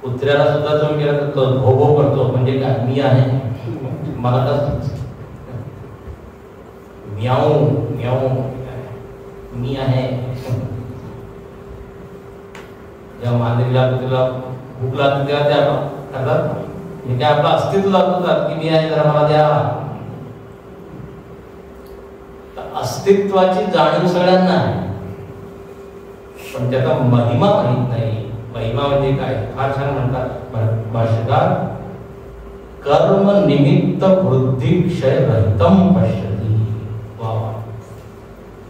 कुत्र्याला सुद्धा तुम्ही केला तर भोगो करतो म्हणजे काय, मी आहे. मला म्याऊ म्याऊ मी आहे. जेव्हा मांजरीला तुला भूक लागते तेव्हा ते आपण करतात, हे काय आपलं अस्तित्व दाखवतात की मी आहे, जरा मला द्या. अस्तित्वाची जाणीव सगळ्यांना आहे, पण त्याचा महिमा माहित नाही. महिमा म्हणजे काय, फार छान म्हणतात भाष्यकार, कर्म निमित्त वृद्धी क्षय रहितम पश्यती. वा,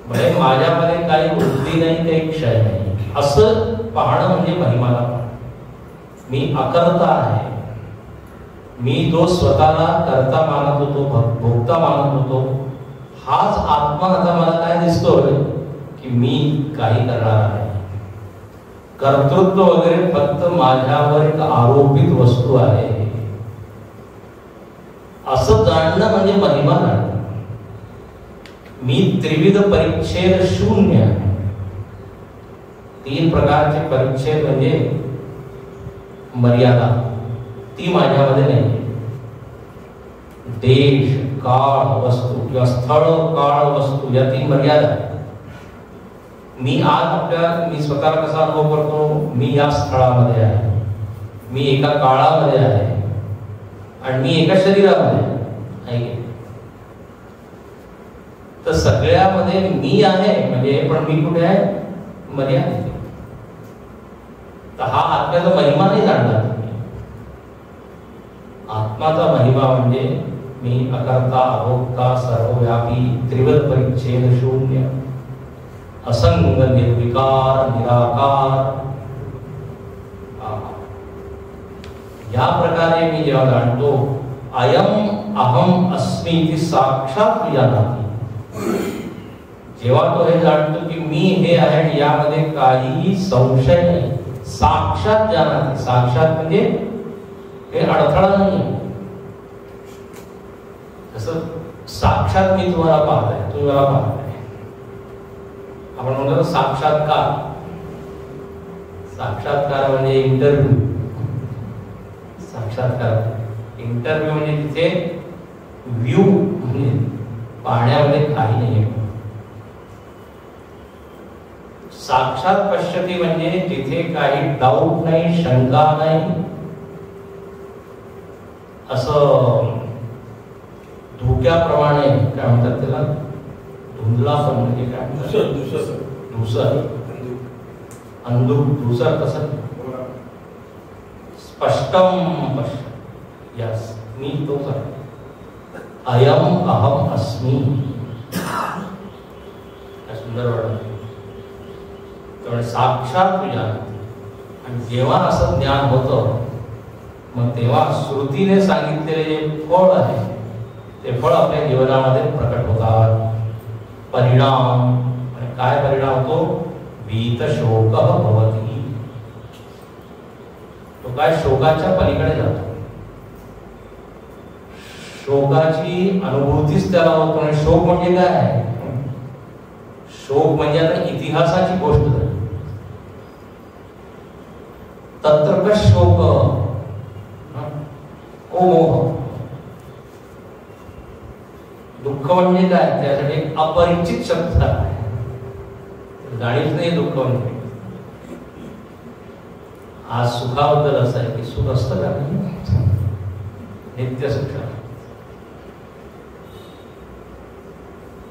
म्हणजे माझ्यामध्ये काही वृद्धी नाही, काही क्षय नाही, असं पाहणं म्हणजे महिमाला पाहणं. मी अकर्ता आहे. मी जो स्वतःला कर्ता मानत होतो, भोक्ता मानत होतो, हाच आत्मा आता मला काय दिसतोय की मी काही करणार आहे. कर्तृत्व वगैरे फक्त माझ्यावर एक आरोपित वस्तू आहे, असं जाणणं म्हणजे महिमा जाणणं. मी त्रिविध परिच्छेद शून्य आहे. 3 प्रकारचे परिच्छेद म्हणजे मर्यादा, ती माझ्यामध्ये नाही. देश, काळ, वस्तू किंवा स्थळ, काळ, वस्तू या 3 मर्यादा आहेत. मी आज मी स्वतःला कसा अनुभव करतो, मी या स्थळामध्ये आहे, मी एका काळामध्ये आहे आणि मी एका शरीरामध्ये आहे. तर सगळ्यामध्ये मी आहे म्हणजे, पण मी कुठे आहे, मर्यादित. तर हा आत्म्याचा महिमा नाही जाणला तुम्ही. आत्माचा महिमा म्हणजे मी अकर्ता, अभोक्ता, सर्वव्यापी, त्रिविध परिच्छेद शून्य, असंग, निर्विकार, निराकार. या प्रकारे मी जेव्हा जाणतो, अयम अहम अस्मि ती साक्षात जाणतो. जेव्हा तो हे जाणतो की मी हे आहे, यामध्ये काही संशय नाही, साक्षात जाणतो. साक्षात म्हणजे हे अडथळा नाही. जसं साक्षात मी तुम्हाला पाहतोय, तुम्ही मला पाहताय. आपण म्हणतो साक्षात्कार. साक्षात्कार म्हणजे इंटरव्ह्यू. साक्षात्कार इंटरव्ह्यू म्हणजे तिथे व्ह्यू म्हणजे पाहण्यामध्ये काही नाही. साक्षात पश्यती म्हणजे तिथे काही डाऊट नाही, शंका नाही, असं धुक्याप्रमाणे काय म्हणतात त्याला, धुंदलापण म्हणजे काय म्हणतात, धुसर, अंधुक धुसर तसं स्पष्टम पश्य. यस, मी तोच आहे. अयम अहम अस्मी. सुंदर वर्णन. त्यामुळे साक्षात ज्ञान. आणि जेव्हा असं ज्ञान होतं मग तेव्हा श्रुतीने सांगितलेले जे फळ आहे ते फळ आपल्या जीवनामध्ये प्रकट होतात. परिणाम. आणि काय परिणाम होतो? भीत शोक भवती. तो काय शोकाच्या पलीकडे जातो. शोकाची अनुभूतीच त्याला होतो. आणि शोक म्हणजे काय आहे? शोक म्हणजे आता इतिहासाची गोष्ट झाली. तत्र शोक ओ मोह. दुःख म्हणजे काय? त्यासाठी एक अपरिचित शब्द आहे. जाणीच नाही दुःख म्हणजे. आज सुखाबद्दल असं आहे की सुख असतं का? नित्य सुख.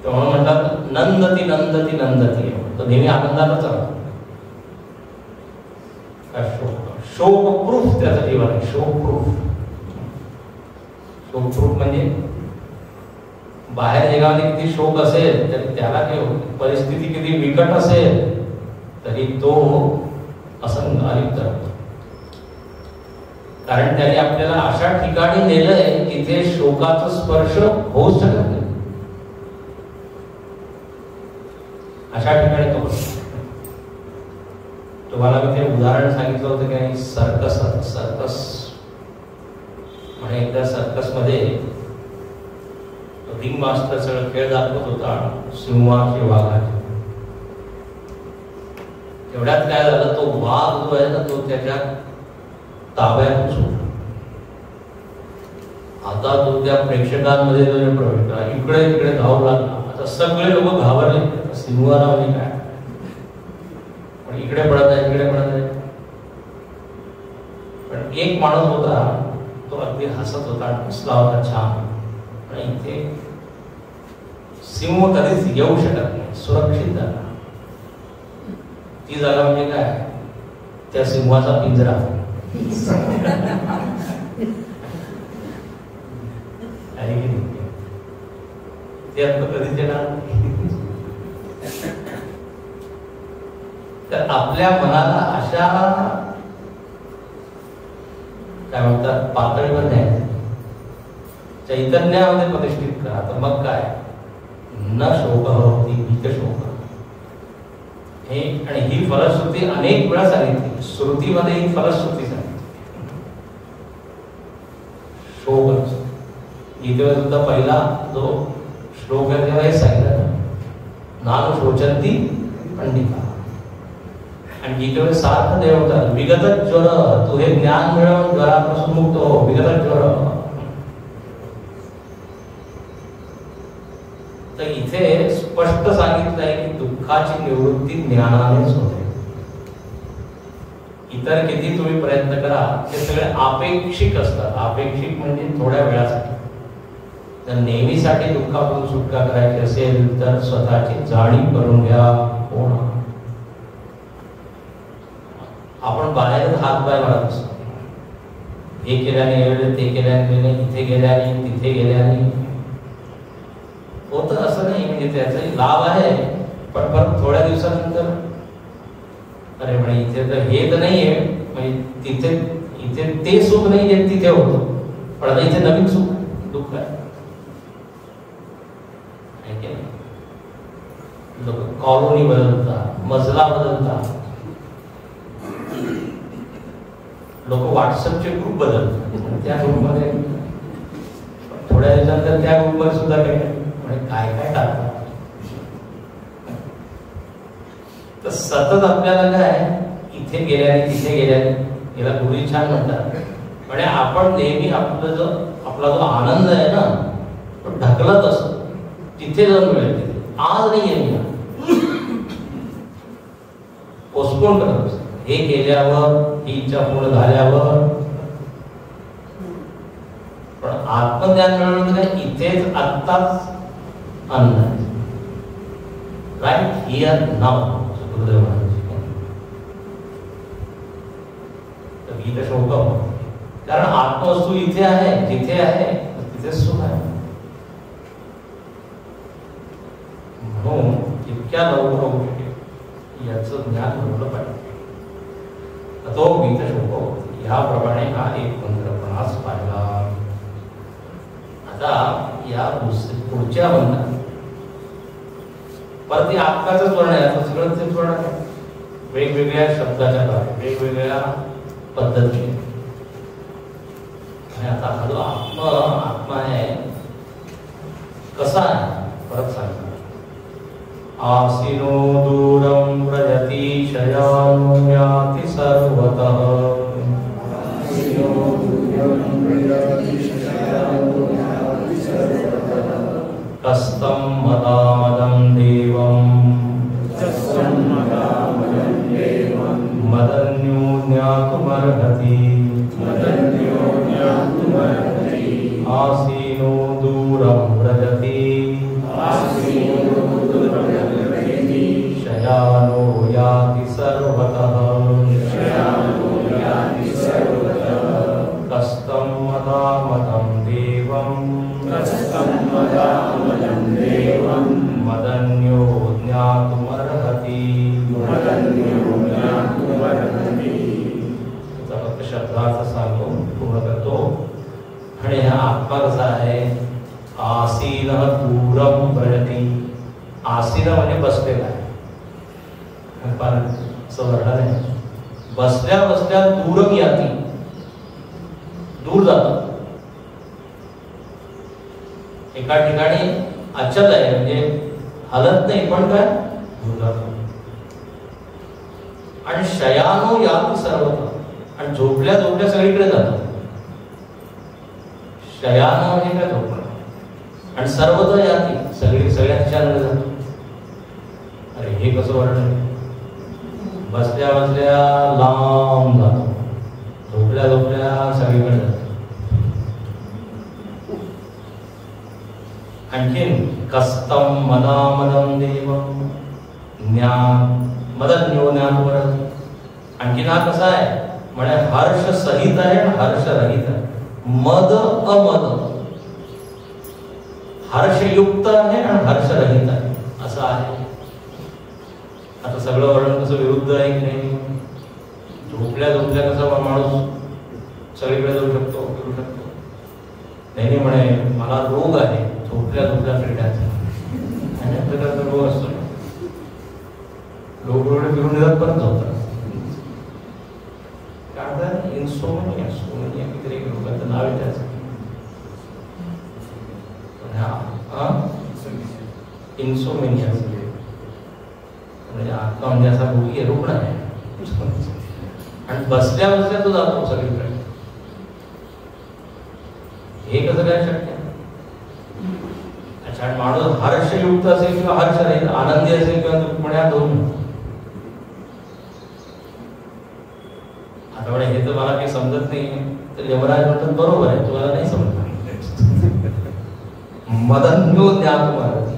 तेव्हा म्हणतात नंदती नंदती नंदती. तो नेहमी आनंदानच राहतो. शोक प्रूफ त्याचं जीवन आहे. शोक प्रूफ. शोक प्रूफ म्हणजे बाहेर जगामध्ये किती शोक असेल तरी त्याला परिस्थिती किती बिकट असेल तरी तो असंगालिप्त राहतो. कारण त्याने आपल्याला अशा ठिकाणी नेलंय तिथे शोकाचा स्पर्श होऊच शकत नाही. अशा ठिकाणी तो तुम्हाला मी ते उदाहरण सांगितलं होतं की नाही, सर्कस म्हणजे एकदा सर्कस मध्ये रिंग मास्टर सगळं खेळ दाखवत होता सिंहाचे वाघाचे. एवढ्यात काय झालं, तो वाघ जो आहे ना तो त्याच्या ताब्यात सुटला. आता तो त्या प्रेक्षकांमध्ये प्रवेश करा, इकडे तिकडे धावू लागला. आता सगळे लोक घाबरले. सिंहाला म्हणजे काय, पण इकडे पडत आहे इकडे पडत आहे. पण एक माणूस होता तो अगदी हसत होता, हसला होता छान. आणि इथे सिंह कधीच येऊ शकत नाही, सुरक्षित जागा. ती जागा म्हणजे काय, त्या सिंहाचा पिंजरा. कधीच येणार. तर आपल्या मनाला अशा काय म्हणतात पातळीवर न्यायचं, चैतन्यामध्ये प्रतिष्ठित करा. तर मग काय, न शोक होती भीत शोक. हे आणि ही फलश्रुती अनेक वेळा सांगितली. श्रुतीमध्ये ही फलश्रुती सांगितली. शोक गीतेमध्ये सुद्धा पहिला जो श्लोक आहे तेव्हा हे सांगितलं, नान शोचंती पंडिता. आणि गीतेमध्ये सार्थ देवतात विगत ज्वर. तू हे ज्ञान मिळवून ज्वरापासून मुक्त हो. विगत ज्वर. तर इथे स्पष्ट सांगितलंय की दुःखाची निवृत्ती ज्ञानानेच होते. इतर किती तुम्ही प्रयत्न करा ते सगळे आपेक्षिक असतात. आपेक्षिक म्हणजे थोड्या वेळासाठी. जर नेहमीसाठी दुःखापासून सुटका करायची असेल तर स्वतःची जाणीव करून घ्या कोण आपण. बाहेर हातपाय मारत असतो, हे केल्याने वेळ, ते केल्याने, इथे गेल्याने, तिथे गेल्याने होतं. असं नाही म्हणजे त्याचा लाभ आहे, पण परत थोड्या दिवसानंतर अरे म्हणे इथे तर हे तर नाहीये, म्हणजे तिथे इथे ते सुख नाही आहे तिथे होतं, पण आता इथे नवीन सुख दुःख आहे. लोक कॉलोनी बदलतात, मजला बदलतात, लोक व्हॉट्सअपचे ग्रुप बदलतात. त्या ग्रुपमध्ये थोड्या दिवसानंतर त्या ग्रुपवर सुद्धा काही म्हणजे काय काय टाकतात. तर सतत आपल्याला काय इथे गेल्याने तिथे गेल्याने, याला गुरुजी छान म्हणतात, म्हणजे आपण नेहमी आपला जो आनंद आहे ना तो ढकलत असतो, तिथे जाऊन मिळेल तिथे. आज नाही आहे, पोस्टपोन करत असतो. हे केल्यावर, ही इच्छा पूर्ण झाल्यावर. पण आत्मज्ञान मिळवणं काय इथेच आत्ताच आनंद आहे. Right here now. Sukhdev Maharaj गीत शोक, कारण आत्मवस्तू इथे आहे, जिथे आहे तिथे सुख आहे. म्हणून इतक्या लवकर होऊ शकेल याचं ज्ञान मिळवलं पाहिजे. तो गीत शोक याप्रमाणे हा एक मंत्र पण आज पाहिला. आता या पुढच्या मंत्रात परत आत्माचंच वर्ण आहे. आता सगळं तेच वर्ण आहे, वेगवेगळ्या शब्दाच्या द्वारे, वेगवेगळ्या पद्धतीने. आणि आता हा जो आत्मा आहे कसा आहे परत सांगतो. आसीनो दूरं व्रजति शयानो याति सर्वतः. कस्तं मदामदं देवं मदन्यो ज्ञातुमर्हति. आसीनो दूरं व्रजति शयानो याति सर्वतः. कस्तं मदामदं देवं मदन्यो ज्ञातुमर्हति. फक्त शब्दार्थ सांगतो, पूर्ण करतो. आणि हा आत्मा कसा आहे. आसीन दूरम व्रजति. आसीन म्हणजे बसलेला आहे, असं वर्णन आहे. बसल्या बसल्या दूरम याती, दूर जातो. एका ठिकाणी अचल आहे, म्हणजे हलत नाही, पण काय दूर जातो. आणि शयानो याती सर्वत्र, आणि झोपल्या झोपल्या सगळीकडे जातो. शयानो म्हणजे काय झोपणं, आणि सर्वत्र याती सगळ्यांच्या जातो. अरे हे कसं वर्णन. बसल्या बसल्या लांब जातो, झोपल्या झोपल्या सगळीकडे जातो. आणखीन कस्तं मदामदं देवं ज्ञान मदन्यो ज्ञातुमर्हति. आणखीन हा कसा आहे म्हणजे हर्ष सहित आहे, हर्ष रहित आहे. मद अमद, हर्षयुक्त आहे आणि हर्ष रहित आहे, असं आहे. आता सगळं वर्णन कसं विरुद्ध आहे की नाही. झोपल्या झोपल्या कसं माणूस सगळीकडे जाऊ शकतो, फिरू शकतो. नाही म्हणे मला रोग आहे, झोपल्या झोपल्या फिरण्याचा अनेक प्रकारचा रोग असतो. लोक रोड फिरून येतात परत झोपतात. काय इन्सोमनिया, सोमनिया किती एक रोगाचं नाव आहे त्याचं. इन्सोमेनिया म्हणजे आत्मा म्हणजे असा रोगी रुग्ण आहे. आणि बसल्या बसल्या तो जातो सगळीकडे. हे कसं काय शक्य. अच्छा, माणूस हर्षयुक्त असेल किंवा हर्ष रहित, आनंदी असेल किंवा दुःखमण्या दोन. आता हे तर मला काही समजत नाही, तर यमराज म्हणतात बरोबर आहे, तुम्हाला नाही समजत. मदन्यो ज्ञातुमर्हति,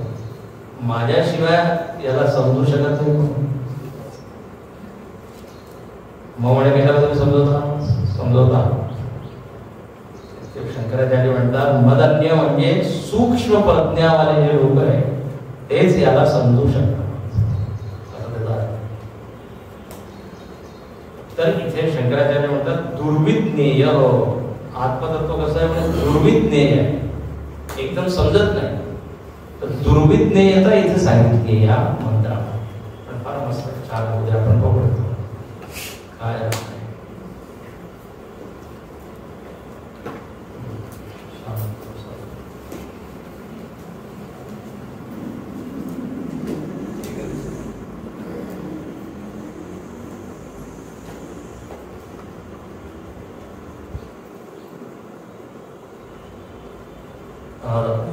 माझ्याशिवाय याला समजू शकत नाही. मग म्हणे कशाला तुम्ही समजवता. शंकराचार्य म्हणतात मदन्य म्हणजे सूक्ष्म प्रज्ञावाले जे लोक आहे तेच याला समजू शकतात. तर इथे शंकराचार्य म्हणतात दुर्विज्ञेय. आत्मतत्व कसं आहे म्हणजे दुर्विज्ञेय आहे, एकदम समजत नाही. तर दुर्विज्ञेयता इथे सांगितली या मंत्रात. पण फार मस्त छान उद्या आपण बघू काय.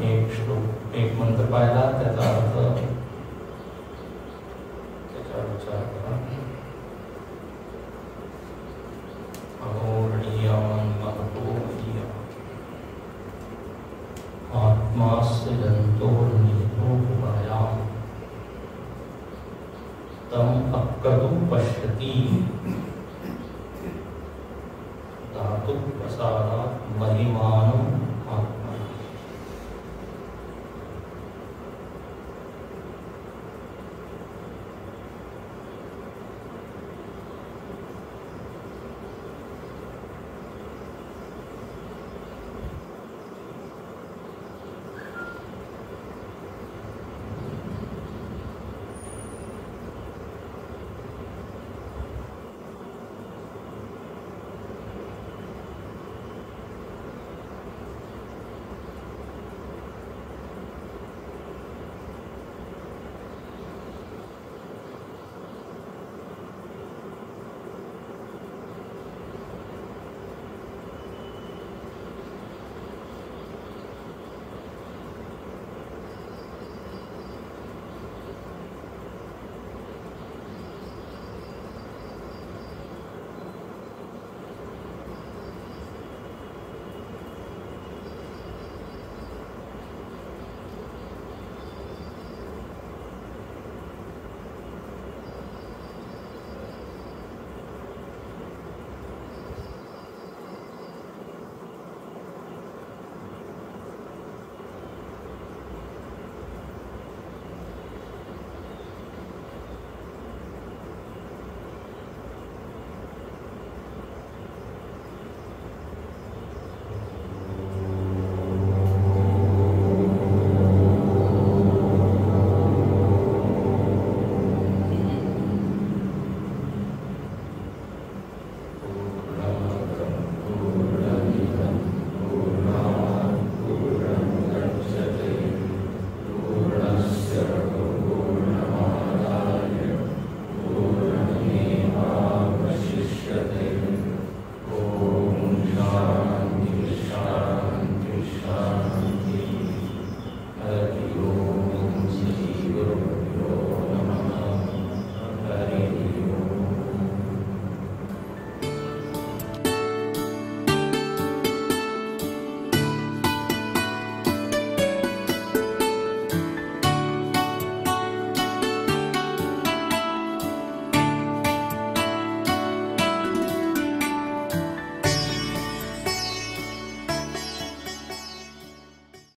एक श्लोक, एक मंत्र पाहिला, त्याचा अर्थ त्याच्यावर विचार करा. आत्मास्य जन्तोर्निहितो तम अक्रतुं पश्यति धातु प्रसादात् महिमानं